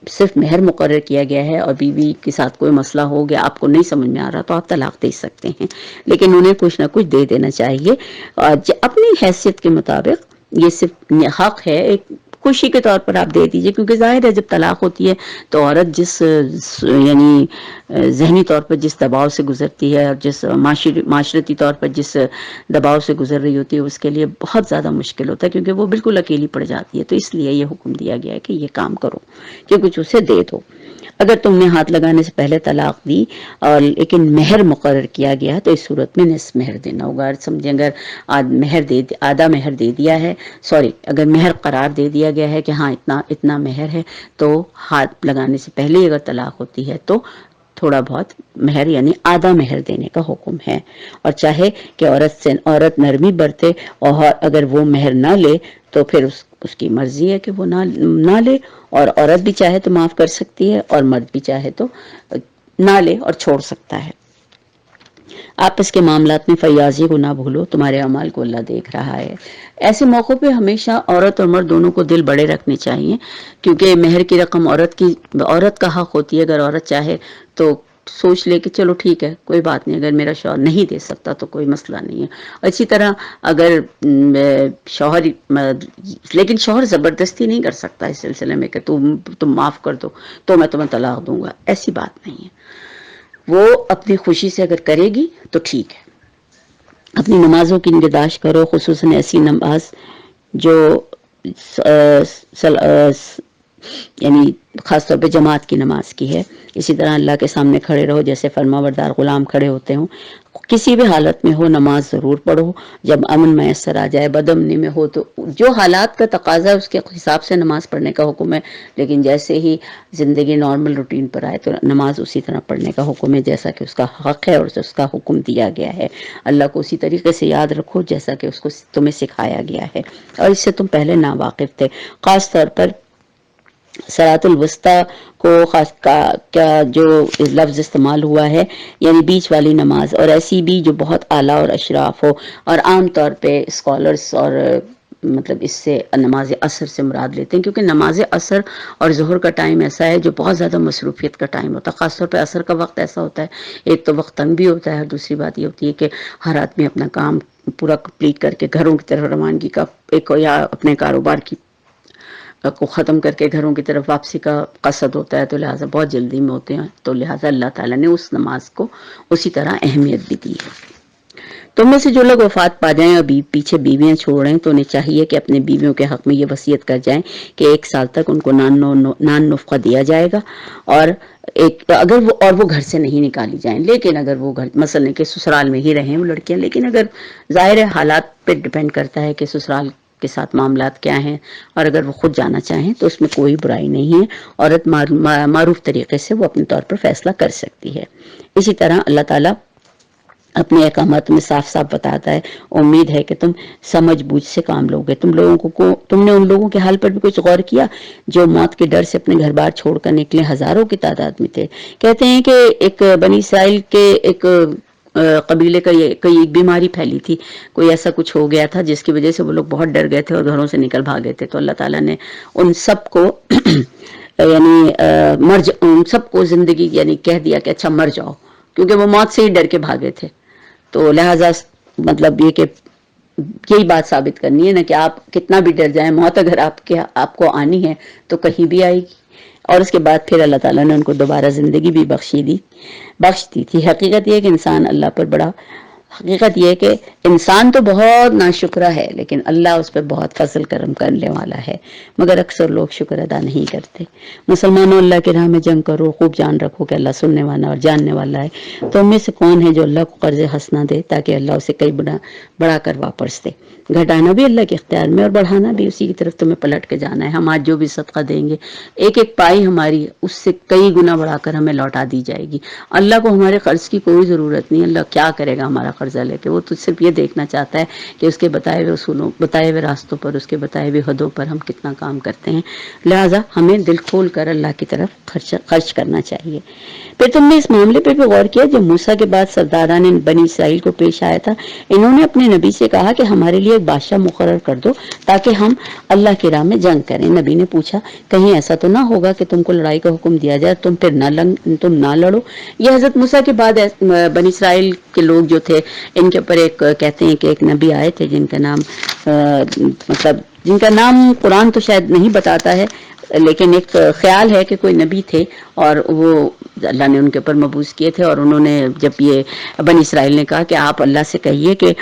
صرف مہر مقرر کیا گیا ہے اور بیوی کے ساتھ کوئی مسئلہ ہو گیا، آپ کو نہیں سمجھ میں آ رہا تو آپ طلاق دے سکتے ہیں، لیکن انہیں کچھ نہ کچھ دے دینا چاہیے اپنی حیثیت کے مطابق. یہ صرف حق ہے، ایک خوشی کے طور پر آپ دے دیجئے، کیونکہ ظاہر ہے جب طلاق ہوتی ہے تو عورت جس یعنی ذہنی طور پر جس دباؤ سے گزرتی ہے اور جس معاشرتی طور پر جس دباؤ سے گزر رہی ہوتی ہے اس کے لیے بہت زیادہ مشکل ہوتا ہے، کیونکہ وہ بالکل اکیلی پڑ جاتی ہے. تو اس لیے یہ حکم دیا گیا ہے کہ یہ کام کرو کہ کچھ اسے دے دو. اگر تم نے ہاتھ لگانے سے پہلے طلاق دی اور لیکن مہر مقرر کیا گیا تو اس صورت میں نصف مہر دینا ہوگا. سمجھیں اگر آدھا مہر دے دیا ہے، اگر مہر قرار دے دیا گیا ہے کہ ہاں اتنا مہر ہے، تو ہاتھ لگانے سے پہلے اگر طلاق ہوتی ہے تو تھوڑا بہت مہر یعنی آدھا مہر دینے کا حکم ہے. اور چاہے کہ عورت نرمی برتے اور اگر وہ مہر نہ لے تو پھر اس کی مرضی ہے کہ وہ نہ لے، اور عورت بھی چاہے تو معاف کر سکتی ہے اور مرد بھی چاہے تو نہ لے اور چھوڑ سکتا ہے. آپس کے معاملات میں فیاضی کو نہ بھولو، تمہارے اعمال کو اللہ دیکھ رہا ہے. ایسے موقعوں پہ ہمیشہ عورت اور مرد دونوں کو دل بڑے رکھنے چاہیے، کیونکہ مہر کی رقم عورت کا حق ہوتی ہے. اگر عورت چاہے تو سوچ لے کہ چلو ٹھیک ہے کوئی بات نہیں، اگر میرا شوہر نہیں دے سکتا تو کوئی مسئلہ نہیں ہے. اسی طرح اگر لیکن شوہر زبردستی نہیں کر سکتا اس سلسلے میں کہ تم معاف کر دو تو میں تمہیں طلاق دوں گا، ایسی بات نہیں ہے. وہ اپنی خوشی سے اگر کرے گی تو ٹھیک ہے. اپنی نمازوں کی نگہداشت کرو، خصوصاً ایسی نماز جو یعنی خاص طور پہ جماعت کی نماز کی ہے. اسی طرح اللہ کے سامنے کھڑے رہو جیسے فرمانبردار غلام کھڑے ہوتے ہوں. کسی بھی حالت میں ہو نماز ضرور پڑھو. جب امن میسر آ جائے، بدامنی میں ہو تو جو حالات کا تقاضا ہے اس کے حساب سے نماز پڑھنے کا حکم ہے، لیکن جیسے ہی زندگی نارمل روٹین پر آئے تو نماز اسی طرح پڑھنے کا حکم ہے جیسا کہ اس کا حق ہے اور اس کا حکم دیا گیا ہے. اللہ کو اسی طریقے سے یاد رکھو جیسا کہ اس کو تمہیں سکھایا گیا ہے، اور اس سے تم پہلے ناواقف تھے. خاص طور پر صلاۃ الوسطیٰ کو کا جو لفظ استعمال ہوا ہے یعنی بیچ والی نماز، اور ایسی بھی جو بہت اعلیٰ اور اشراف ہو. اور عام طور پہ اسکالرس اور مطلب اس سے نماز عصر سے مراد لیتے ہیں، کیونکہ نماز عصر اور ظہر کا ٹائم ایسا ہے جو بہت زیادہ مصروفیت کا ٹائم ہوتا ہے. خاص طور پہ عصر کا وقت ایسا ہوتا ہے، ایک تو وقت تنگ بھی ہوتا ہے، اور دوسری بات یہ ہوتی ہے کہ ہر آدمی اپنا کام پورا کمپلیٹ کر کے گھروں کی طرف روانگی کا یا اپنے کاروبار کو ختم کر کے گھروں کی طرف واپسی کا قصد ہوتا ہے، تو لہٰذا بہت جلدی میں ہوتے ہیں. تو لہٰذا اللہ تعالیٰ نے اس نماز کو اسی طرح اہمیت بھی دی ہے. تم میں سے جو لوگ وفات پا جائیں اور پیچھے بیویاں چھوڑ رہے ہیں تو انہیں چاہیے کہ اپنے بیویوں کے حق میں یہ وصیت کر جائیں کہ 1 سال تک ان کو نان نفقہ دیا جائے گا، اور اگر وہ گھر سے نہیں نکالی جائیں. لیکن اگر وہ گھر مثلا کہ سسرال میں ہی رہیں وہ لڑکیاں، لیکن اگر ظاہر ہے حالات پہ ڈیپینڈ کرتا ہے کہ سسرال کے ساتھ معاملات کیا ہیں، اور اگر وہ خود جانا چاہیں تو اس میں کوئی برائی نہیں ہے. عورت معروف طریقے سے وہ اپنے طور پر فیصلہ کر سکتی ہے. اسی طرح اللہ تعالیٰ اپنے احکامات میں صاف صاف بتاتا ہے، امید ہے کہ تم سمجھ بوجھ سے کام لوگے. تم نے ان لوگوں کے حال پر بھی کچھ غور کیا جو موت کے ڈر سے اپنے گھر بار چھوڑ کر نکلے، ہزاروں کی تعداد میں تھے. کہتے ہیں کہ ایک بنی اسرائیل کے ایک قبیلے کا ایک بیماری پھیلی تھی، کوئی ایسا کچھ ہو گیا تھا جس کی وجہ سے وہ لوگ بہت ڈر گئے تھے اور گھروں سے نکل بھاگے تھے. تو اللہ تعالیٰ نے ان سب کو یعنی ان سب کو زندگی یعنی کہہ دیا کہ اچھا مر جاؤ، کیونکہ وہ موت سے ہی ڈر کے بھاگے تھے. تو لہٰذا مطلب یہ کہ یہی بات ثابت کرنی ہے نا کہ آپ کتنا بھی ڈر جائیں، موت اگر آپ کو آنی ہے تو کہیں بھی آئے گی. اور اس کے بعد پھر اللہ تعالیٰ نے ان کو دوبارہ زندگی بھی بخش دی تھی. حقیقت یہ ہے کہ انسان اللہ پر بڑا حقیقت یہ ہے کہ انسان تو بہت ناشکرہ ہے، لیکن اللہ اس پہ بہت فضل کرم کرنے والا ہے، مگر اکثر لوگ شکر ادا نہیں کرتے۔ مسلمانوں، اللہ کی راہ میں جنگ کرو، خوب جان رکھو کہ اللہ سننے والا اور جاننے والا ہے۔ تو ان میں سے کون ہے جو اللہ کو قرض حسنہ دے تاکہ اللہ اسے کئی بڑھا کر واپس دے؟ گھٹانا بھی اللہ کے اختیار میں اور بڑھانا بھی اسی کی طرف تمہیں پلٹ کے جانا ہے۔ ہم آج جو بھی صدقہ دیں گے، ایک ایک پائی ہماری اس سے کئی گنا بڑھا کر ہمیں لوٹا دی جائے گی۔ اللہ کو ہمارے قرض کی کوئی ضرورت نہیں۔ اللہ کیا کرے گا ہمارا قرضہ لے کے؟ وہ تو صرف یہ دیکھنا چاہتا ہے کہ اس کے بتائے ہوئے اصولوں، بتائے ہوئے راستوں پر، اس کے بتائے ہوئے حدوں پر ہم کتنا کام کرتے ہیں۔ لہٰذا ہمیں دل کھول کر اللہ کی طرف خرچ کرنا چاہیے۔ پھر تم نے اس معاملے پہ بھی غور کیا جب موسیٰ کے بعد سرداران بنی اسرائیل کو پیش آیا تھا، انہوں نے اپنے نبی سے کہا کہ ہمارے لیے ایک بادشاہ مقرر کر دو تاکہ ہم اللہ کی راہ میں جنگ کریں۔ نبی نے پوچھا، کہیں ایسا تو نہ ہوگا کہ تم کو لڑائی کا حکم دیا جائے تم پھر تم نہ لڑو؟ یہ حضرت موسیٰ کے بعد بنی اسرائیل کے لوگ جو تھے، ان کے اوپر ایک کہتے ہیں کہ ایک نبی آئے تھے جن کا نام جن کا نام قرآن تو شاید نہیں بتاتا ہے، لیکن ایک خیال ہے کہ کوئی نبی تھے اور وہ اللہ نے ان کے اوپر مبعوث کیے تھے، اور انہوں نے جب یہ بنی اسرائیل نے کہا کہ آپ اللہ سے کہیے کہ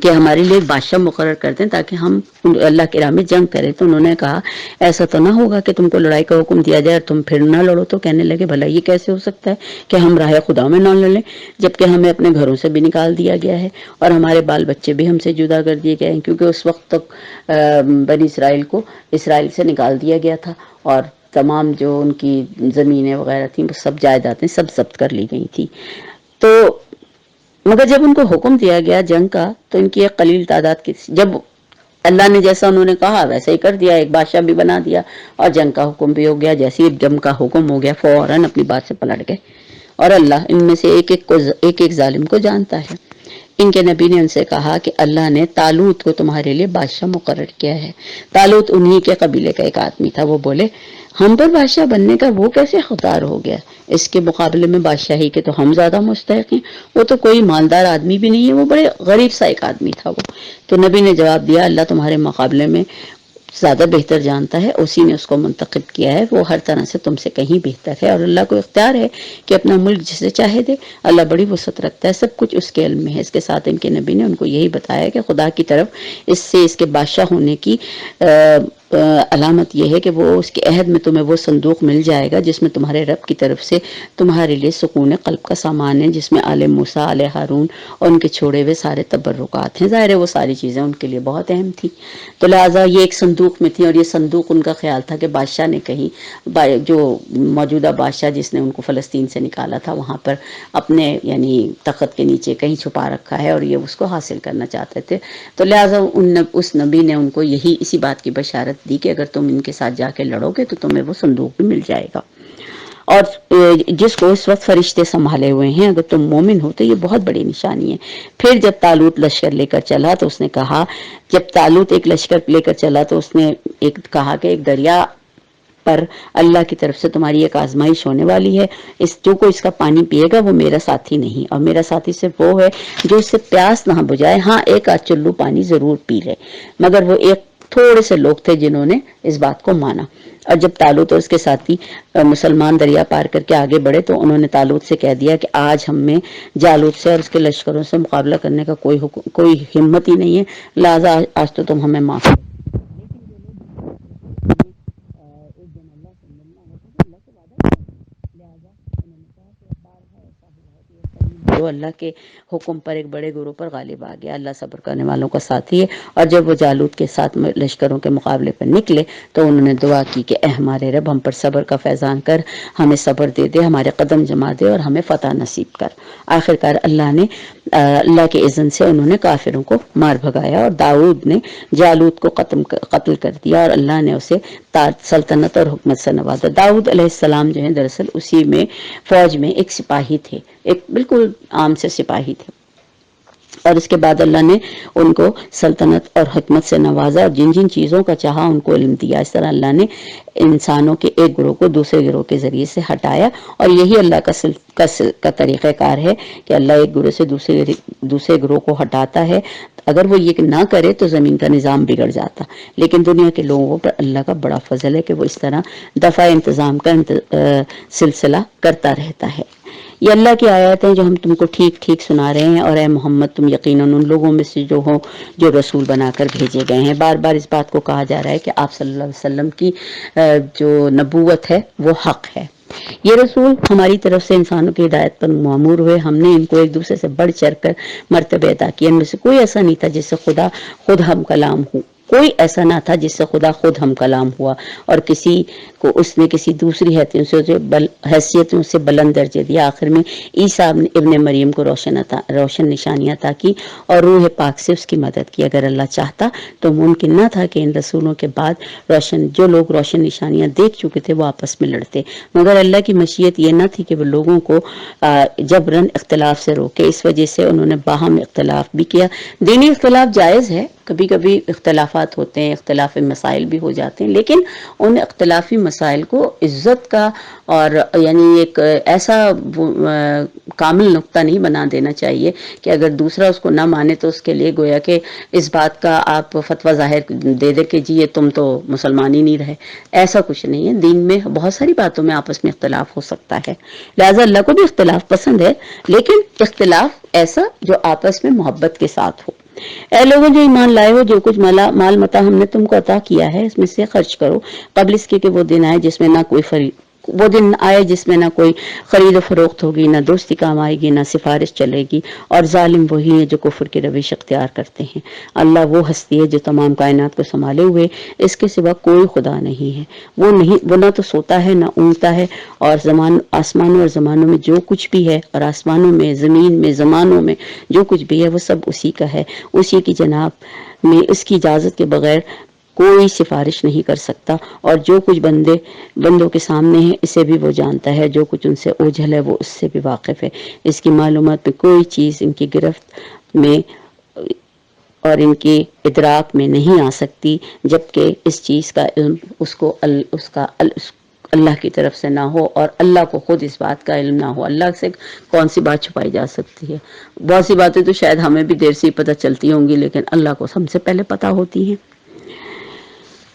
ہمارے لیے ایک بادشاہ مقرر کر دیں تاکہ ہم اللہ کی راہ میں جنگ کریں، تو انہوں نے کہا ایسا تو نہ ہوگا کہ تم کو لڑائی کا حکم دیا جائے اور تم پھر نہ لڑو؟ تو کہنے لگے بھلا یہ کیسے ہو سکتا ہے کہ ہم راہ خدا میں نہ لڑیں جبکہ ہمیں اپنے گھروں سے بھی نکال دیا گیا ہے اور ہمارے بال بچے بھی ہم سے جدا کر دیے گئے ہیں، کیونکہ اس وقت تک بنی اسرائیل کو اسرائیل سے نکال دیا گیا تھا اور تمام جو ان کی زمینیں وغیرہ تھیں وہ سب جائیدادیں سب ضبط کر لی گئی تھی۔ تو مگر جب ان کو حکم دیا گیا جنگ کا تو ان کی ایک قلیل تعداد کی، جب اللہ نے جیسا انہوں نے کہا ویسے ہی کر دیا، ایک بادشاہ بھی بنا دیا اور جنگ کا حکم بھی ہو گیا۔ جیسے ہی جنگ کا حکم ہو گیا فوراً اپنی بات سے پلٹ گئے، اور اللہ ان میں سے ایک ظالم کو جانتا ہے۔ ان کے نبی نے ان سے کہا کہ اللہ نے طالوت کو تمہارے لیے بادشاہ مقرر کیا ہے۔ طالوت انہی کے قبیلے کا ایک آدمی تھا۔ وہ بولے ہم پر بادشاہ بننے کا وہ کیسے اختیار ہو گیا؟ اس کے مقابلے میں بادشاہی کے تو ہم زیادہ مستحق ہیں، وہ تو کوئی مالدار آدمی بھی نہیں ہے، وہ بڑے غریب سا ایک آدمی تھا وہ۔ تو نبی نے جواب دیا اللہ تمہارے مقابلے میں زیادہ بہتر جانتا ہے، اسی نے اس کو منتخب کیا ہے، وہ ہر طرح سے تم سے کہیں بہتر ہے، اور اللہ کو اختیار ہے کہ اپنا ملک جسے چاہے دے۔ اللہ بڑی وسعت رکھتا ہے، سب کچھ اس کے علم میں ہے۔ اس کے ساتھ ان کے نبی نے ان کو یہی بتایا کہ خدا کی طرف اس کے بادشاہ ہونے کی علامت یہ ہے کہ وہ اس کے عہد میں تمہیں وہ صندوق مل جائے گا جس میں تمہارے رب کی طرف سے تمہارے لیے سکون قلب کا سامان ہے، جس میں آل موسیٰ، آل ہارون اور ان کے چھوڑے ہوئے سارے تبرکات ہیں۔ ظاہر ہے وہ ساری چیزیں ان کے لیے بہت اہم تھی، تو لہٰذا یہ ایک صندوق میں تھی، اور یہ صندوق ان کا خیال تھا کہ بادشاہ نے کہیں جو موجودہ بادشاہ جس نے ان کو فلسطین سے نکالا تھا وہاں پر اپنے یعنی تخت کے نیچے کہیں چھپا رکھا ہے اور یہ اس کو حاصل کرنا چاہتے تھے۔ تو لہٰذا اس نبی نے ان کو اسی بات کی بشارت دی کہ اگر تم ان کے ساتھ جا کے لڑو گے تو تمہیں وہ صندوق بھی مل جائے گا، اور جس کو اس وقت فرشتے سنبھالے ہوئے ہیں، اگر تم مومن ہو تو یہ بہت بڑی نشانی ہے۔ پھر جب طالوت لشکر لے کر چلا تو اس نے کہا، جب طالوت ایک لشکر لے کر چلا تو اس نے کہا کہ ایک دریا پر اللہ کی طرف سے تمہاری ایک آزمائش ہونے والی ہے، جو کوئی اس کا پانی پیے گا وہ میرا ساتھی نہیں، اور میرا ساتھی صرف وہ ہے جو اس سے پیاس نہ بجھائے، ہاں ایک آدھ چلو پانی ضرور پی لے۔ مگر وہ ایک تھوڑے سے لوگ تھے جنہوں نے اس بات کو مانا۔ اور جب طالوت اور اس کے ساتھی مسلمان دریا پار کر کے آگے بڑھے تو انہوں نے طالوت سے کہہ دیا کہ آج ہم میں جالوت سے اور اس کے لشکروں سے مقابلہ کرنے کا کوئی ہمت ہی نہیں ہے، لہٰذا آج تو تم ہمیں معاف کرو۔ جو اللہ کے حکم پر ایک بڑے گروہ پر غالب آ گیا، اللہ صبر کرنے والوں کا ساتھی ہے۔ اور جب وہ جالوت کے ساتھ لشکروں کے مقابلے پر نکلے تو انہوں نے دعا کی کہ اے ہمارے رب ہم پر صبر کا فیضان کر، ہمیں صبر دے دے، ہمارے قدم جما دے اور ہمیں فتح نصیب کر۔ آخرکار اللہ کے اذن سے انہوں نے کافروں کو مار بھگایا، اور داؤد نے جالوت کو قتل کر دیا، اور اللہ نے اسے سلطنت اور حکمت سے نوازا۔ داؤد علیہ السلام جو ہیں دراصل اسی میں فوج میں ایک سپاہی تھے، ایک بالکل عام سے سپاہی تھے، اور اس کے بعد اللہ نے ان کو سلطنت اور حکمت سے نوازا اور جن جن چیزوں کا چاہا ان کو علم دیا۔ اس طرح اللہ نے انسانوں کے ایک گروہ کو دوسرے گروہ کے ذریعے سے ہٹایا، اور یہی اللہ کا طریقہ کار ہے کہ اللہ ایک گروہ سے دوسرے گروہ کو ہٹاتا ہے۔ اگر وہ یہ نہ کرے تو زمین کا نظام بگڑ جاتا، لیکن دنیا کے لوگوں پر اللہ کا بڑا فضل ہے کہ وہ اس طرح دفع انتظام کا سلسلہ کرتا رہتا ہے۔ یہ اللہ کی آیات ہیں جو ہم تم کو ٹھیک ٹھیک سنا رہے ہیں، اور اے محمد تم یقیناً ان لوگوں میں سے جو ہوں جو رسول بنا کر بھیجے گئے ہیں۔ بار بار اس بات کو کہا جا رہا ہے کہ آپ صلی اللہ علیہ وسلم کی جو نبوت ہے وہ حق ہے۔ یہ رسول ہماری طرف سے انسانوں کی ہدایت پر معمور ہوئے، ہم نے ان کو ایک دوسرے سے بڑھ چڑھ کر مرتبے عطا کیے، ان میں سے کوئی ایسا نہیں تھا جس سے خدا خود ہم کلام ہو، کوئی ایسا نہ تھا جس سے خدا خود ہم کلام ہوا، اور کسی کو اس نے کسی دوسری حیثیتوں سے بلند درجے دیا۔ آخر میں عیسیٰ ابن مریم کو روشن نشانیاں عطا کی اور روح پاک سے اس کی مدد کی۔ اگر اللہ چاہتا تو ممکن نہ تھا کہ ان رسولوں کے بعد جو لوگ روشن نشانیاں دیکھ چکے تھے وہ آپس میں لڑتے، مگر اللہ کی مشیت یہ نہ تھی کہ وہ لوگوں کو جبراً اختلاف سے روکے، اس وجہ سے انہوں نے باہم اختلاف بھی کیا۔ دینی اختلاف جائز ہے، کبھی کبھی اختلافات ہوتے ہیں، اختلاف مسائل بھی ہو جاتے ہیں، لیکن ان اختلافی مسائل کو عزت کا اور یعنی ایک ایسا کامل نقطہ نہیں بنا دینا چاہیے کہ اگر دوسرا اس کو نہ مانے تو اس کے لیے گویا کہ اس بات کا آپ فتویٰ ظاہر دے دے کہ جی یہ تم تو مسلمان ہی نہیں رہے۔ ایسا کچھ نہیں ہے، دین میں بہت ساری باتوں میں آپس میں اختلاف ہو سکتا ہے، لہٰذا اللہ کو بھی اختلاف پسند ہے، لیکن اختلاف ایسا جو آپس میں محبت کے ساتھ ہو۔ اے لوگوں جو ایمان لائے ہو، جو کچھ مال متا ہم نے تم کو عطا کیا ہے اس میں سے خرچ کرو، قبل اس کے کہ وہ دن آئے جس میں نہ کوئی خرید و فروخت ہوگی، نہ دوستی کام آئے گی، نہ سفارش چلے گی، اور ظالم وہی ہیں جو کفر کی روش اختیار کرتے ہیں۔ اللہ وہ ہستی ہے جو تمام کائنات کو سنبھالے ہوئے، اس کے سوا کوئی خدا نہیں ہے، وہ نہ تو سوتا ہے نہ اونگتا ہے، اور آسمانوں اور زمانوں میں جو کچھ بھی ہے، اور آسمانوں میں، زمین میں، زمانوں میں جو کچھ بھی ہے وہ سب اسی کا ہے، اسی کی جناب میں اس کی اجازت کے بغیر کوئی سفارش نہیں کر سکتا، اور جو کچھ بندوں کے سامنے ہے اسے بھی وہ جانتا ہے، جو کچھ ان سے اوجھل ہے وہ اس سے بھی واقف ہے۔ اس کی معلومات میں کوئی چیز ان کی گرفت میں اور ان کی ادراک میں نہیں آ سکتی جبکہ اس چیز کا علم اللہ کی طرف سے نہ ہو، اور اللہ کو خود اس بات کا علم نہ ہو۔ اللہ سے کون سی بات چھپائی جا سکتی ہے؟ بہت سی باتیں تو شاید ہمیں بھی دیر سے ہی پتہ چلتی ہوں گی، لیکن اللہ کو سب سے پہلے پتہ ہوتی ہیں۔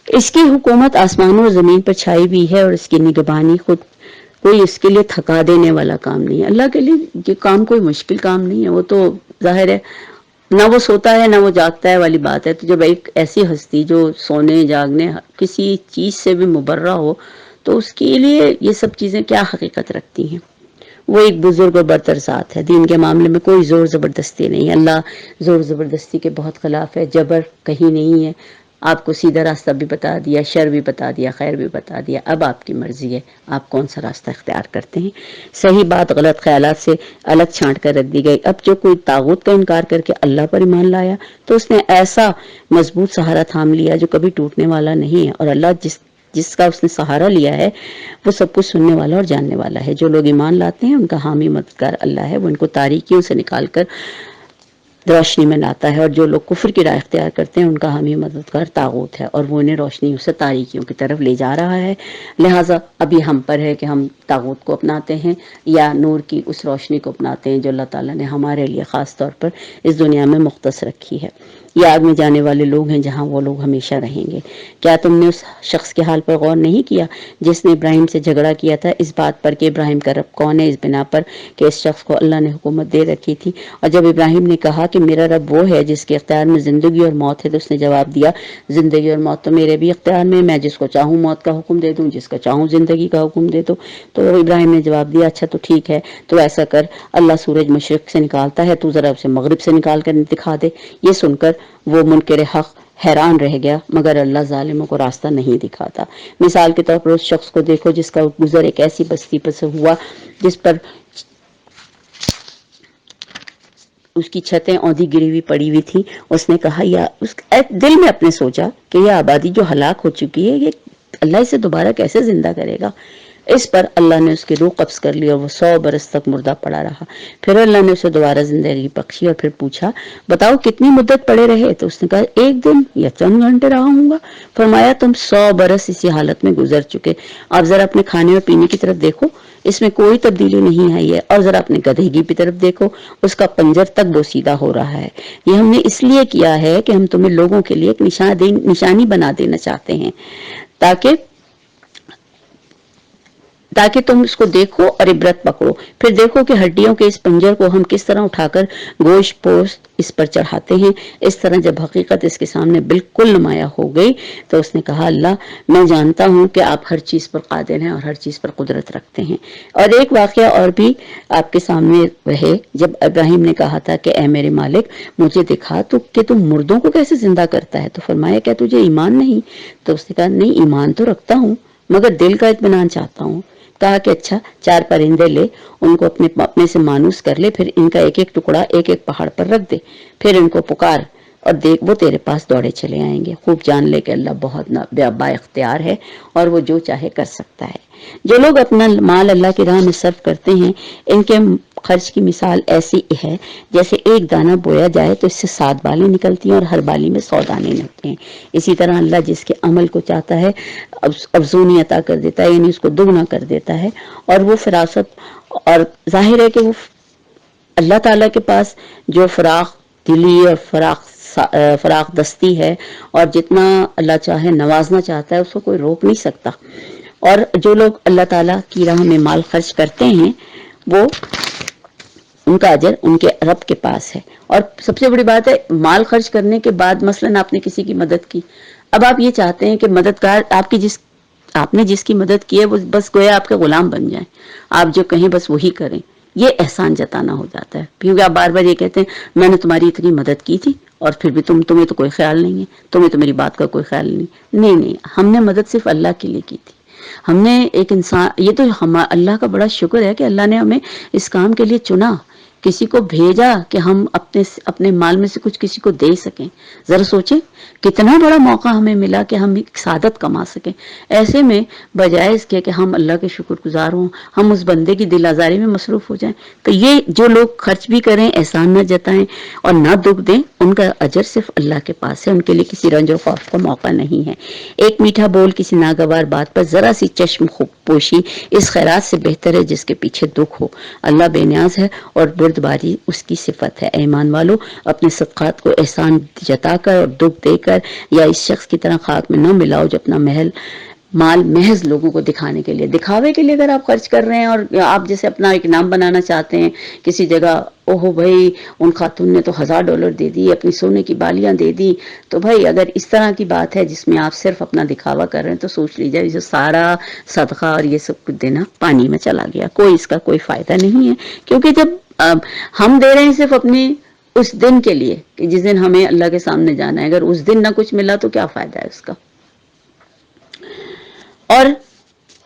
اس کی حکومت آسمانوں اور زمین پر چھائی ہوئی ہے، اور اس کی نگہبانی کوئی اس کے لیے تھکا دینے والا کام نہیں ہے۔ اللہ کے لیے یہ کام کوئی مشکل کام نہیں ہے، وہ تو ظاہر ہے نہ وہ سوتا ہے نہ وہ جاگتا ہے والی بات ہے۔ تو جب ایک ایسی ہستی جو سونے جاگنے کسی چیز سے بھی مبرہ ہو تو اس کے لیے یہ سب چیزیں کیا حقیقت رکھتی ہیں؟ وہ ایک بزرگ اور برتر ذات ہے، دین کے معاملے میں کوئی زور زبردستی نہیں۔ اللہ زور زبردستی کے بہت خلاف ہے، جبر کہیں نہیں ہے۔ آپ کو سیدھا راستہ بھی بتا دیا، شر بھی بتا دیا، خیر بھی بتا دیا، اب آپ کی مرضی ہے آپ کون سا راستہ اختیار کرتے ہیں۔ صحیح بات غلط خیالات سے الگ چھانٹ کر رکھ دی گئی۔ اب جو کوئی طاغوت کا انکار کر کے اللہ پر ایمان لایا تو اس نے ایسا مضبوط سہارا تھام لیا جو کبھی ٹوٹنے والا نہیں ہے، اور اللہ جس کا اس نے سہارا لیا ہے وہ سب کچھ سننے والا اور جاننے والا ہے۔ جو لوگ ایمان لاتے ہیں ان کا حامی مددگار اللہ ہے، وہ ان کو تاریکیوں سے نکال کر روشنی میں لاتا ہے، اور جو لوگ کفر کی راہ اختیار کرتے ہیں ان کا حامی مددگار طاغوت ہے، اور وہ انہیں روشنیوں سے تاریکیوں کی طرف لے جا رہا ہے۔ لہٰذا ابھی ہم پر ہے کہ ہم طاغوت کو اپناتے ہیں یا نور کی اس روشنی کو اپناتے ہیں جو اللہ تعالیٰ نے ہمارے لیے خاص طور پر اس دنیا میں مختص رکھی ہے۔ یہ آگ میں جانے والے لوگ ہیں جہاں وہ لوگ ہمیشہ رہیں گے۔ کیا تم نے اس شخص کے حال پر غور نہیں کیا جس نے ابراہیم سے جھگڑا کیا تھا اس بات پر کہ ابراہیم کا رب کون ہے، اس بنا پر کہ اس شخص کو اللہ نے حکومت دے رکھی تھی؟ اور جب ابراہیم نے کہا کہ میرا رب وہ ہے جس کے اختیار میں زندگی اور موت ہے، تو اس نے جواب دیا زندگی اور موت تو میرے بھی اختیار میں جس کو چاہوں موت کا حکم دے دوں، جس کا چاہوں زندگی کا حکم دے دوں۔ تو ابراہیم نے جواب دیا اچھا تو ٹھیک ہے، تو ایسا کر اللہ سورج مشرق سے نکالتا ہے، تو ذرا اسے مغرب سے نکال کر دکھا دے۔ یہ سن کر وہ منکر حق حیران رہ گیا، مگر اللہ ظالموں کو راستہ نہیں دکھاتا۔ مثال کے طور پر اس شخص کو دیکھو جس کا گزر ایک ایسی بستی پر سے ہوا جس پر اس کی چھتیں اوندھی گری ہوئی پڑی ہوئی تھی۔ اس نے کہا دل میں اپنے سوچا کہ یہ آبادی جو ہلاک ہو چکی ہے یہ اللہ اسے دوبارہ کیسے زندہ کرے گا؟ اس پر اللہ نے اس کی روح قبض کر لی اور وہ 100 برس تک مردہ پڑا رہا۔ پھر اللہ نے اسے دوبارہ زندگی بخشی اور پھر پوچھا بتاؤ کتنی مدت پڑے رہے؟ تو اس نے کہا 1 دن یا چند گھنٹے رہا ہوں گا۔ فرمایا تم 100 برس اسی حالت میں گزر چکے، اب ذرا اپنے کھانے اور پینے کی طرف دیکھو، اس میں کوئی تبدیلی نہیں آئی ہے، اور ذرا اپنے گدھے کی طرف دیکھو، اس کا پنجر تک بوسیدہ ہو رہا ہے۔ یہ ہم نے اس لیے کیا ہے کہ ہم تمہیں لوگوں کے لیے ایک نشانی بنا دینا چاہتے ہیں تاکہ تم اس کو دیکھو اور عبرت پکڑو. پھر دیکھو کہ ہڈیوں کے اس پنجر کو ہم کس طرح اٹھا کر گوشت پوست اس پر چڑھاتے ہیں. اس طرح جب حقیقت اس کے سامنے بالکل نمایاں ہو گئی تو اس نے کہا اللہ میں جانتا ہوں کہ آپ ہر چیز پر قادر ہیں اور ہر چیز پر قدرت رکھتے ہیں. اور ایک واقعہ اور بھی آپ کے سامنے رہے. جب ابراہیم نے کہا تھا کہ اے میرے مالک مجھے دکھا تو کہ تم مردوں کو کیسے زندہ کرتا ہے, تو فرمایا کیا تجھے ایمان نہیں؟ تو اس نے کہا نہیں ایمان تو رکھتا ہوں مگر دل کا اطمینان چاہتا ہوں. کہا کہ اچھا 4 پرندے لے, ان کو اپنے سے مانوس کر لے, پھر ان کا ایک ایک ٹکڑا ایک ایک پہاڑ پر رکھ دے, پھر ان کو پکار اور دیکھ وہ تیرے پاس دوڑے چلے آئیں گے. خوب جان لے کہ اللہ بہت با اختیار ہے اور وہ جو چاہے کر سکتا ہے. جو لوگ اپنا مال اللہ کی راہ میں صرف کرتے ہیں ان کے خرچ کی مثال ایسی ہے جیسے ایک دانہ بویا جائے تو اس سے 7 بالیں نکلتی ہیں اور ہر بالی میں 100 دانے نکلتے ہیں. اسی طرح اللہ جس کے عمل کو چاہتا ہے افزونی عطا کر دیتا ہے, یعنی اس کو دگنا کر دیتا ہے. اور وہ فراست, اور ظاہر ہے کہ وہ اللہ تعالیٰ کے پاس جو فراخ دلی اور فراخ دستی ہے اور جتنا اللہ چاہے نوازنا چاہتا ہے اس کو کوئی روک نہیں سکتا. اور جو لوگ اللہ تعالیٰ کی راہ میں مال خرچ کرتے ہیں وہ ان کا اجر ان کے رب کے پاس ہے. اور سب سے بڑی بات ہے مال خرچ کرنے کے بعد مثلا آپ نے کسی کی مدد کی, اب آپ یہ چاہتے ہیں کہ مددگار آپ نے جس کی مدد کی ہے وہ بس گویا آپ کے غلام بن جائیں, آپ جو کہیں بس وہی کریں. یہ احسان جتانا ہو جاتا ہے, کیونکہ آپ بار بار یہ کہتے ہیں میں نے تمہاری اتنی مدد کی تھی اور پھر بھی تمہیں تو کوئی خیال نہیں ہے, تمہیں تو میری بات کا کوئی خیال نہیں. ہم نے مدد صرف اللہ کے لیے کی تھی. ہم نے ایک انسان, یہ تو اللہ کا بڑا شکر ہے کہ اللہ نے ہمیں اس کام کے لیے چنا, کسی کو بھیجا کہ ہم اپنے مال میں سے کچھ کسی کو دے سکیں. ذرا سوچیں کتنا بڑا موقع ہمیں ملا کہ ہم ایک سعادت کما سکیں. ایسے میں بجائے اس کے کہ ہم اللہ کے شکر گزار ہوں, ہم اس بندے کی دل آزاری میں مصروف ہو جائیں. تو یہ جو لوگ خرچ بھی کریں, احسان نہ جتائیں اور نہ دکھ دیں, ان کا اجر صرف اللہ کے پاس ہے, ان کے لیے کسی رنج و خوف کا موقع نہیں ہے. ایک میٹھا بول کسی ناگوار بات پر ذرا سی چشم پوشی اس خیرات سے بہتر ہے جس کے پیچھے دکھ ہو. اللہ بے نیاز ہے اور بردباری اس کی صفت ہے. ایمان والو اپنے صدقات کو احسان جتا کر اور دکھ دے کر یا اس شخص کی طرح خاک میں نہ ملاؤ جو اپنا مال محض لوگوں کو دکھانے کے لیے, دکھاوے کے لیے اگر آپ خرچ کر رہے ہیں اور آپ جیسے اپنا ایک نام بنانا چاہتے ہیں کسی جگہ, اوہو بھائی ان خاتون نے تو $1000 دے دی, اپنی سونے کی بالیاں دے دی, تو بھائی اگر اس طرح کی بات ہے جس میں آپ صرف اپنا دکھاوا کر رہے ہیں تو سوچ لیجیے یہ سارا صدقہ اور یہ سب کچھ دینا پانی میں چلا گیا, اس کا کوئی فائدہ نہیں ہے. کیونکہ جب ہم دے رہے ہیں صرف اپنی اس دن کے لیے کہ جس دن ہمیں اللہ کے سامنے جانا ہے, اگر اس دن نہ کچھ ملا تو کیا فائدہ ہے اس کا. اور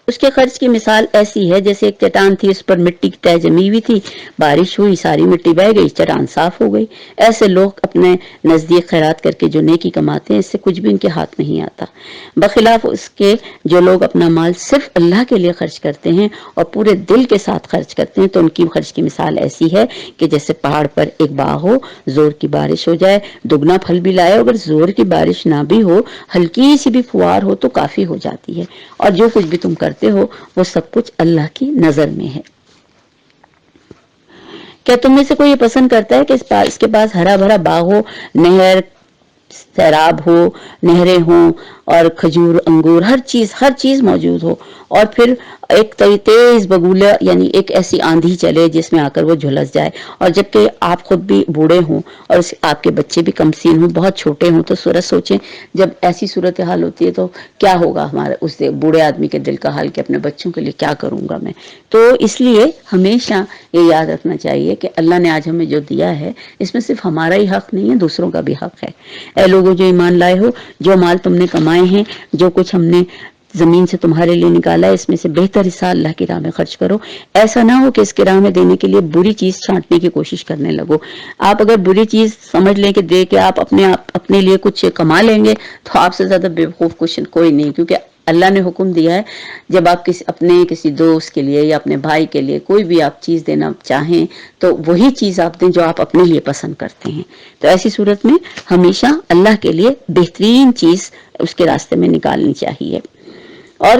اس کے خرچ کی مثال ایسی ہے جیسے ایک چٹان تھی, اس پر مٹی کی تہ جمی ہوئی تھی, بارش ہوئی ساری مٹی بہہ گئی, چٹان صاف ہو گئی. ایسے لوگ اپنے نزدیک خیرات کر کے جو نیکی کماتے ہیں اس سے کچھ بھی ان کے ہاتھ نہیں آتا. بخلاف اس کے جو لوگ اپنا مال صرف اللہ کے لیے خرچ کرتے ہیں اور پورے دل کے ساتھ خرچ کرتے ہیں تو ان کی خرچ کی مثال ایسی ہے کہ جیسے پہاڑ پر ایک باغ ہو, زور کی بارش ہو جائے, دگنا پھل بھی لائے, اگر زور کی بارش نہ بھی ہو ہلکی سی بھی فوار ہو تو کافی ہو جاتی ہے. اور جو کچھ بھی تم کرتے ہو وہ سب کچھ اللہ کی نظر میں ہے. کیا تم میں سے کوئی یہ پسند کرتا ہے کہ اس کے پاس ہرا بھرا باغ ہو, نہر سیراب ہو, نہریں ہوں اور کھجور انگور ہر چیز موجود ہو, اور پھر ایک تیز بگولا یعنی ایک ایسی آندھی چلے جس میں آ کر وہ جھلس جائے, اور جبکہ آپ خود بھی بوڑھے ہوں اور آپ کے بچے بھی کمسین ہوں, بہت چھوٹے ہوں, تو سوچیں جب ایسی صورتحال ہوتی ہے تو کیا ہوگا ہمارے اس بوڑھے آدمی کے دل کا حال کہ اپنے بچوں کے لیے کیا کروں گا میں. تو اس لیے ہمیشہ یہ یاد رکھنا چاہیے کہ اللہ نے آج ہمیں جو دیا ہے اس میں صرف ہمارا ہی حق نہیں ہے, دوسروں کا بھی حق ہے. اے لوگوں جو ایمان لائے ہو, جو مال تم نے کمائے ہیں, جو کچھ ہم نے زمین سے تمہارے لیے نکالا ہے اس میں سے بہتر حصہ اللہ کی راہ میں خرچ کرو. ایسا نہ ہو کہ اس کی راہ میں دینے کے لیے بری چیز چھانٹنے کی کوشش کرنے لگو. آپ اگر بری چیز سمجھ لیں کہ دے کے آپ اپنے لیے کچھ کما لیں گے تو آپ سے زیادہ بیوقوف کچھ کوئی نہیں, کیونکہ اللہ نے حکم دیا ہے جب آپ اپنے کسی دوست کے لیے یا اپنے بھائی کے لیے کوئی بھی آپ چیز دینا چاہیں تو وہی چیز آپ دیں جو آپ اپنے لیے پسند کرتے ہیں. تو ایسی صورت میں ہمیشہ اللہ کے لیے بہترین چیز اس کے راستے میں نکالنی چاہیے. اور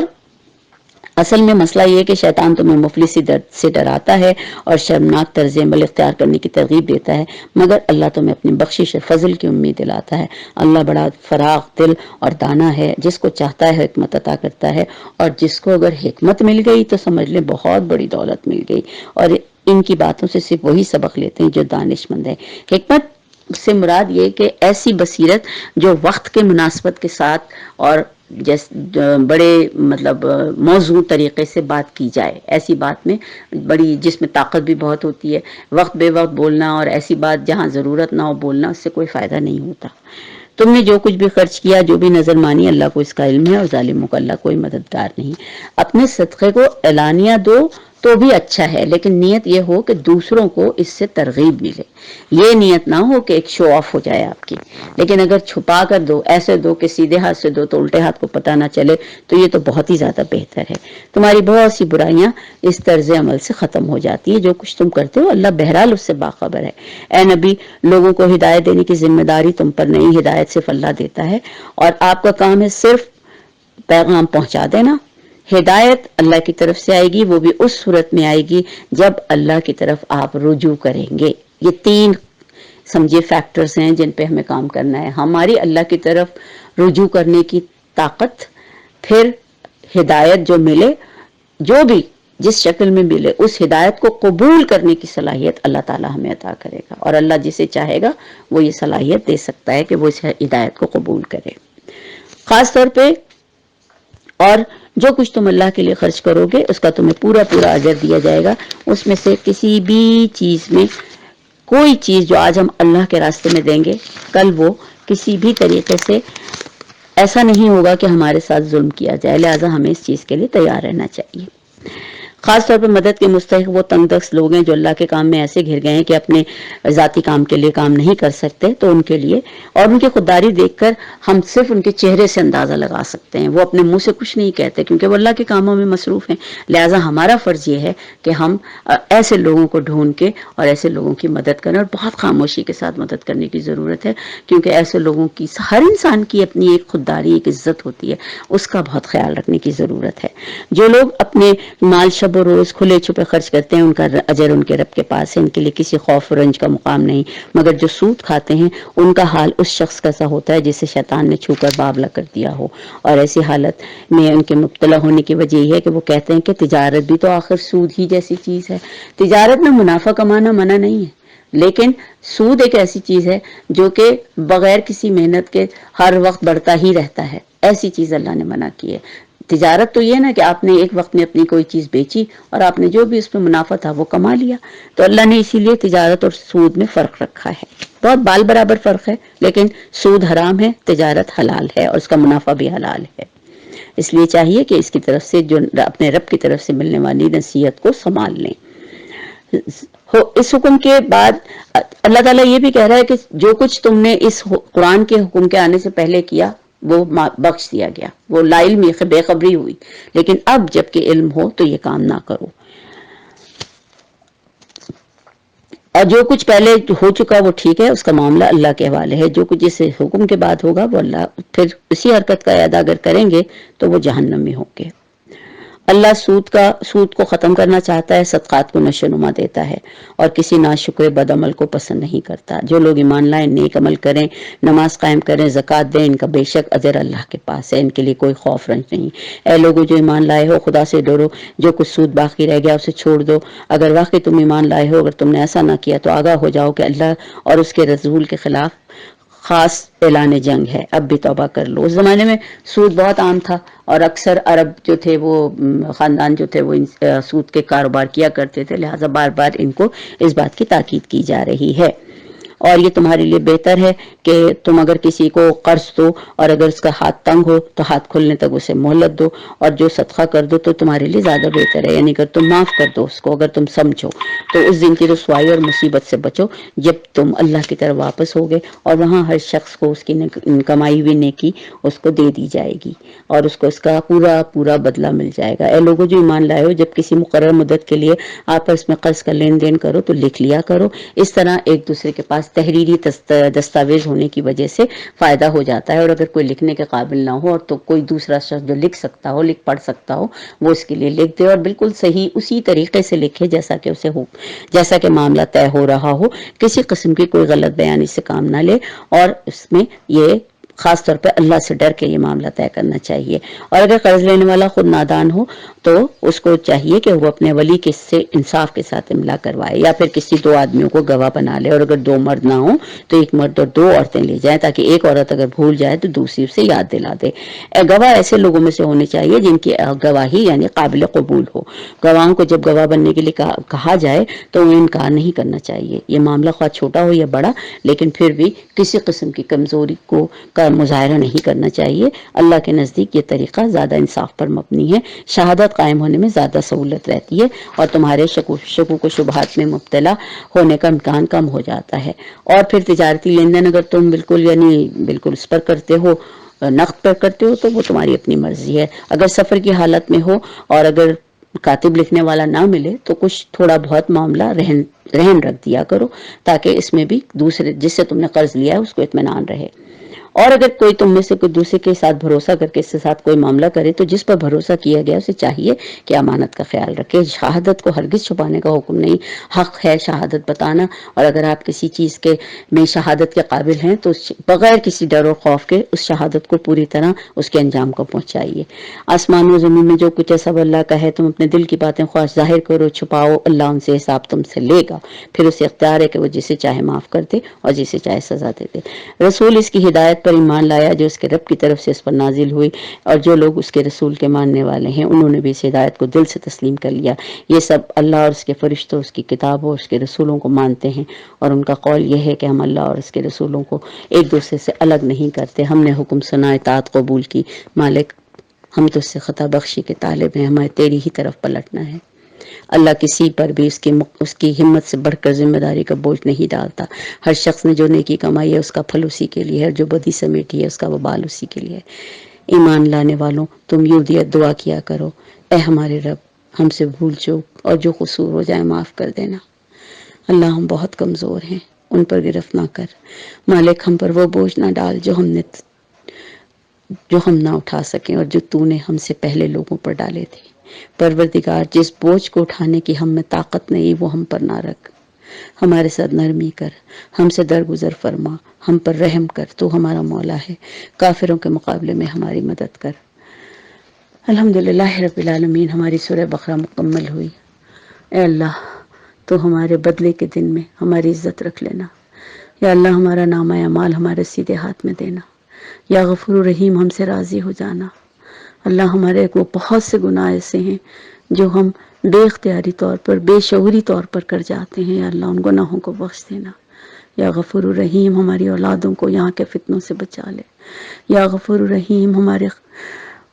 اصل میں مسئلہ یہ ہے کہ شیطان تمہیں مفلسی سے ڈراتا ہے اور شرمناک طرز عمل اختیار کرنے کی ترغیب دیتا ہے، مگر اللہ تمہیں اپنی بخشش فضل کی امید دلاتا ہے۔ اللہ بڑا فراغ دل اور دانا ہے، جس کو چاہتا ہے حکمت عطا کرتا ہے، اور جس کو اگر حکمت مل گئی تو سمجھ لیں بہت بڑی دولت مل گئی۔ اور ان کی باتوں سے صرف وہی سبق لیتے ہیں جو دانش مند ہے۔ حکمت سے مراد یہ کہ ایسی بصیرت جو وقت کے مناسبت کے ساتھ اور بڑے مطلب موزوں طریقے سے بات کی جائے، ایسی بات میں بڑی، جس میں طاقت بھی بہت ہوتی ہے۔ وقت بے وقت بولنا اور ایسی بات جہاں ضرورت نہ ہو بولنا، اس سے کوئی فائدہ نہیں ہوتا۔ تم نے جو کچھ بھی خرچ کیا، جو بھی نظر مانی، اللہ کو اس کا علم ہے، اور ظالموں کا اللہ کوئی مددگار نہیں۔ اپنے صدقے کو اعلانیہ دو تو بھی اچھا ہے، لیکن نیت یہ ہو کہ دوسروں کو اس سے ترغیب ملے۔ یہ نیت نہ ہو کہ ایک شو آف ہو جائے آپ کی، لیکن اگر چھپا کر دو، ایسے دو کہ سیدھے ہاتھ سے دو تو الٹے ہاتھ کو پتہ نہ چلے، تو یہ تو بہت ہی زیادہ بہتر ہے۔ تمہاری بہت سی برائیاں اس طرز عمل سے ختم ہو جاتی ہے۔ جو کچھ تم کرتے ہو اللہ بہرحال اس سے باخبر ہے۔ اے نبی، لوگوں کو ہدایت دینے کی ذمہ داری تم پر نہیں، ہدایت صرف اللہ دیتا ہے، اور آپ کا کام ہے صرف پیغام پہنچا دینا۔ ہدایت اللہ کی طرف سے آئے گی، وہ بھی اس صورت میں آئے گی جب اللہ کی طرف آپ رجوع کریں گے۔ یہ تین سمجھے فیکٹرز ہیں جن پہ ہمیں کام کرنا ہے۔ ہماری اللہ کی طرف رجوع کرنے کی طاقت، پھر ہدایت جو ملے، جو بھی جس شکل میں ملے، اس ہدایت کو قبول کرنے کی صلاحیت اللہ تعالی ہمیں عطا کرے گا، اور اللہ جسے چاہے گا وہ یہ صلاحیت دے سکتا ہے کہ وہ اس ہدایت کو قبول کرے۔ خاص طور پہ، اور جو کچھ تم اللہ کے لیے خرچ کرو گے اس کا تمہیں پورا پورا اجر دیا جائے گا۔ اس میں سے کسی بھی چیز میں، کوئی چیز جو آج ہم اللہ کے راستے میں دیں گے، کل وہ کسی بھی طریقے سے ایسا نہیں ہوگا کہ ہمارے ساتھ ظلم کیا جائے، لہٰذا ہمیں اس چیز کے لیے تیار رہنا چاہیے۔ خاص طور پر مدد کے مستحق وہ تنگ دست لوگ ہیں جو اللہ کے کام میں ایسے گھر گئے ہیں کہ اپنے ذاتی کام کے لیے کام نہیں کر سکتے، تو ان کے لیے، اور ان کی خودداری دیکھ کر ہم صرف ان کے چہرے سے اندازہ لگا سکتے ہیں، وہ اپنے منہ سے کچھ نہیں کہتے کیونکہ وہ اللہ کے کاموں میں مصروف ہیں۔ لہٰذا ہمارا فرض یہ ہے کہ ہم ایسے لوگوں کو ڈھونڈ کے اور ایسے لوگوں کی مدد کریں، اور بہت خاموشی کے ساتھ مدد کرنے کی ضرورت ہے، کیونکہ ایسے لوگوں کی، ہر انسان کی اپنی ایک خودداری، ایک عزت ہوتی ہے، اس کا بہت خیال رکھنے کی ضرورت ہے۔ جو لوگ اپنے مال شب و روز کھلے چھپے خرچ کرتے ہیں، ان کا اجر ان کے رب کے پاس ہے، ان کے لیے کسی خوف و رنج کا مقام نہیں، مگر جو سود کھاتے ہیں ان کا حال اس شخص کا سا ہوتا ہے جسے شیطان نے چھو کر بابلا کر دیا ہو۔ اور ایسی حالت میں ان کے مبتلا ہونے کی وجہ یہ ہے کہ وہ کہتے ہیں کہ تجارت بھی تو آخر سود ہی جیسی چیز ہے۔ تجارت میں منافع کمانا منع نہیں ہے، لیکن سود ایک ایسی چیز ہے جو کہ بغیر کسی محنت کے ہر وقت بڑھتا ہی رہتا ہے، ایسی چیز اللہ نے منع کی ہے۔ تجارت تو یہ نا کہ آپ نے ایک وقت میں اپنی کوئی چیز بیچی اور آپ نے جو بھی اس میں منافع تھا وہ کما لیا، تو اللہ نے اسی لیے تجارت اور سود میں فرق رکھا ہے، بہت بال برابر فرق ہے، لیکن سود حرام ہے، تجارت حلال ہے، اور اس کا منافع بھی حلال ہے۔ اس لیے چاہیے کہ اس کی طرف سے، جو اپنے رب کی طرف سے ملنے والی نصیحت کو سنبھال لیں۔ اس حکم کے بعد اللہ تعالیٰ یہ بھی کہہ رہا ہے کہ جو کچھ تم نے اس قرآن کے حکم کے آنے سے پہلے کیا وہ بخش دیا گیا، وہ لا علمی بے خبری ہوئی، لیکن اب جب کہ علم ہو تو یہ کام نہ کرو۔ اور جو کچھ پہلے ہو چکا وہ ٹھیک ہے، اس کا معاملہ اللہ کے حوالے ہے، جو کچھ اس حکم کے بعد ہوگا وہ اللہ پھر اسی حرکت کا اعادہ اگر کریں گے تو وہ جہنم میں ہوں گے۔ اللہ سود کو ختم کرنا چاہتا ہے، صدقات کو نشو نما دیتا ہے، اور کسی ناشکر بد عمل کو پسند نہیں کرتا۔ جو لوگ ایمان لائیں، نیک عمل کریں، نماز قائم کریں، زکوٰۃ دیں، ان کا بے شک اجر اللہ کے پاس ہے، ان کے لیے کوئی خوف رنج نہیں۔ اے لوگوں جو ایمان لائے ہو، خدا سے ڈرو، جو کچھ سود باقی رہ گیا اسے چھوڑ دو۔ اگر واقعی تم ایمان لائے ہو، اگر تم نے ایسا نہ کیا تو آگاہ ہو جاؤ کہ اللہ اور اس کے رسول کے خلاف خاص اعلان جنگ ہے، اب بھی توبہ کر لو۔ اس زمانے میں سود بہت عام تھا، اور اکثر عرب جو تھے وہ خاندان جو تھے وہ سود کے کاروبار کیا کرتے تھے، لہٰذا بار بار ان کو اس بات کی تاکید کی جا رہی ہے۔ اور یہ تمہارے لیے بہتر ہے کہ تم اگر کسی کو قرض دو اور اگر اس کا ہاتھ تنگ ہو تو ہاتھ کھلنے تک اسے مہلت دو، اور جو صدقہ کر دو تو تمہارے لیے زیادہ بہتر ہے، یعنی اگر تم معاف کر دو اس کو، اگر تم سمجھو تو اس دن کی رسوائی اور مصیبت سے بچو جب تم اللہ کی طرف واپس ہوگے، اور وہاں ہر شخص کو اس کی کمائی ہوئی نیکی اس کو دے دی جائے گی، اور اس کو اس کا پورا پورا بدلہ مل جائے گا۔ اے لوگوں جو ایمان لائے ہو، جب کسی مقرر مدت کے لیے آپس میں قرض کا لین دین کرو تو لکھ لیا کرو، اس طرح ایک دوسرے کے پاس تحریری دستاویز ہونے کی وجہ سے فائدہ ہو جاتا ہے، اور اگر کوئی لکھنے کے قابل نہ ہو اور تو کوئی دوسرا شخص جو لکھ سکتا ہو، پڑھ سکتا ہو، وہ اس کے لیے لکھ دے، اور بالکل صحیح اسی طریقے سے لکھے جیسا کہ اسے ہو، جیسا کہ معاملہ طے ہو رہا ہو، کسی قسم کی کوئی غلط بیانی سے کام نہ لے، اور اس میں یہ خاص طور پہ اللہ سے ڈر کے یہ معاملہ طے کرنا چاہیے۔ اور اگر قرض لینے والا خود نادان ہو تو اس کو چاہیے کہ وہ اپنے ولی کے سے انصاف کے ساتھ املا کروائے، یا پھر کسی 2 آدمیوں کو گواہ بنا لے، اور اگر 2 مرد نہ ہوں تو 1 مرد اور 2 عورتیں لے جائیں، تاکہ ایک عورت اگر بھول جائے تو دوسری اسے یاد دلا دے۔ گواہ ایسے لوگوں میں سے ہونے چاہیے جن کی گواہی یعنی قابل قبول ہو۔ گواہوں کو جب گواہ بننے کے لیے کہا جائے تو انہیں انکار نہیں کرنا چاہیے، یہ معاملہ خواہ چھوٹا ہو یا بڑا، لیکن پھر بھی کسی قسم کی کمزوری کا مظاہرہ نہیں کرنا چاہیے۔ اللہ کے نزدیک یہ طریقہ زیادہ انصاف پر مبنی ہے، شہادت قائم ہونے میں زیادہ سہولت رہتی ہے، اور تمہارے شکوک و شبہات میں مبتلا ہونے کا امکان کم ہو جاتا ہے۔ اور پھر تجارتی لین دین اگر تم بالکل اس پر کرتے ہو، نقد پر کرتے ہو، تو وہ تمہاری اپنی مرضی ہے۔ اگر سفر کی حالت میں ہو اور اگر کاتب لکھنے والا نہ ملے تو کچھ تھوڑا بہت معاملہ رہن رکھ دیا کرو، تاکہ اس میں بھی دوسرے جس سے تم نے قرض لیا ہے اس کو اطمینان رہے۔ اور اگر کوئی تم میں سے کوئی دوسرے کے ساتھ بھروسہ کر کے اس کے ساتھ کوئی معاملہ کرے تو جس پر بھروسہ کیا گیا اسے چاہیے کہ امانت کا خیال رکھے۔ شہادت کو ہرگز چھپانے کا حکم نہیں، حق ہے شہادت بتانا، اور اگر آپ کسی چیز کے میں شہادت کے قابل ہیں تو بغیر کسی ڈر اور خوف کے اس شہادت کو پوری طرح اس کے انجام کو پہنچائیے۔ آسمان و زمین میں جو کچھ ہے سب اللہ کا ہے، تم اپنے دل کی باتیں خواہ ظاہر کرو چھپاؤ، اللہ ان سے حساب تم سے لے گا، پھر اسے اختیار ہے کہ وہ جسے چاہے معاف کر دے اور جسے چاہے سزا دے دے۔ رسول اس کی ہدایت پر ایمان لایا جو اس کے رب کی طرف سے اس پر نازل ہوئی، اور جو لوگ اس کے رسول کے ماننے والے ہیں انہوں نے بھی اس ہدایت کو دل سے تسلیم کر لیا۔ یہ سب اللہ اور اس کے فرشتوں، اس کی کتابوں اور اس کے رسولوں کو مانتے ہیں، اور ان کا قول یہ ہے کہ ہم اللہ اور اس کے رسولوں کو ایک دوسرے سے الگ نہیں کرتے۔ ہم نے حکم سنا، اطاعت قبول کی، مالک ہم تو اس سے خطا بخشی کے طالب ہیں، ہمیں تیری ہی طرف پلٹنا ہے۔ اللہ کسی پر بھی اس کی ہمت سے بڑھ کر ذمہ داری کا بوجھ نہیں ڈالتا۔ ہر شخص نے جو نیکی کمائی ہے اس کا پھل اسی کے لیے ہے، جو بدی سمیٹی ہے اس کا وبال اسی کے لیے ہے۔ ایمان لانے والوں تم یوں دعا کیا کرو، اے ہمارے رب ہم سے بھول چوک اور جو قصور ہو جائے معاف کر دینا۔ اللہ ہم بہت کمزور ہیں، ان پر گرفت نہ کر۔ مالک ہم پر وہ بوجھ نہ ڈال جو ہم نہ اٹھا سکیں اور جو تو نے ہم سے پہلے لوگوں پر ڈالے تھے۔ پروردگار جس بوجھ کو اٹھانے کی ہم میں طاقت نہیں وہ ہم پر نہ رکھ، ہمارے ساتھ نرمی کر، ہم سے درگزر فرما، ہم پر رحم کر، تو ہمارا مولا ہے، کافروں کے مقابلے میں ہماری مدد کر۔ الحمدللہ رب العالمین، ہماری سورہ بقرہ مکمل ہوئی۔ اے اللہ تو ہمارے بدلے کے دن میں ہماری عزت رکھ لینا، یا اللہ ہمارا نامہ اعمال ہمارے سیدھے ہاتھ میں دینا، یا غفور رحیم ہم سے راضی ہو جانا۔ اللہ ہمارے وہ بہت سے گناہ ایسے ہیں جو ہم بے اختیاری طور پر، بے شعوری طور پر کر جاتے ہیں، یا اللہ ان گناہوں کو بخش دینا۔ یا غفور الرحیم ہماری اولادوں کو یہاں کے فتنوں سے بچا لے۔ یا غفور الرحیم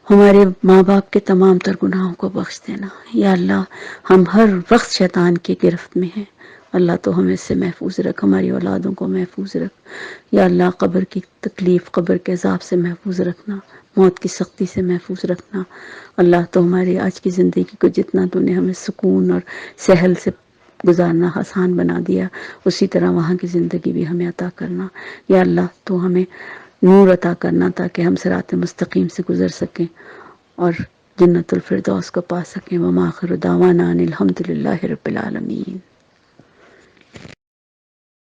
ہمارے ماں باپ کے تمام تر گناہوں کو بخش دینا۔ یا اللہ ہم ہر وقت شیطان کی گرفت میں ہیں، اللہ تو ہمیں اس سے محفوظ رکھ، ہماری اولادوں کو محفوظ رکھ۔ یا اللہ قبر کی تکلیف، قبر کے عذاب سے محفوظ رکھنا، موت کی سختی سے محفوظ رکھنا۔ اللہ تو ہماری آج کی زندگی کو جتنا تو نے ہمیں سکون اور سہل سے گزارنا آسان بنا دیا، اسی طرح وہاں کی زندگی بھی ہمیں عطا کرنا۔ یا اللہ تو ہمیں نور عطا کرنا تاکہ ہم صراط مستقیم سے گزر سکیں اور جنت الفردوس کو پا سکیں۔ وما آخر دعوانا ان الحمدللہ رب العالمین۔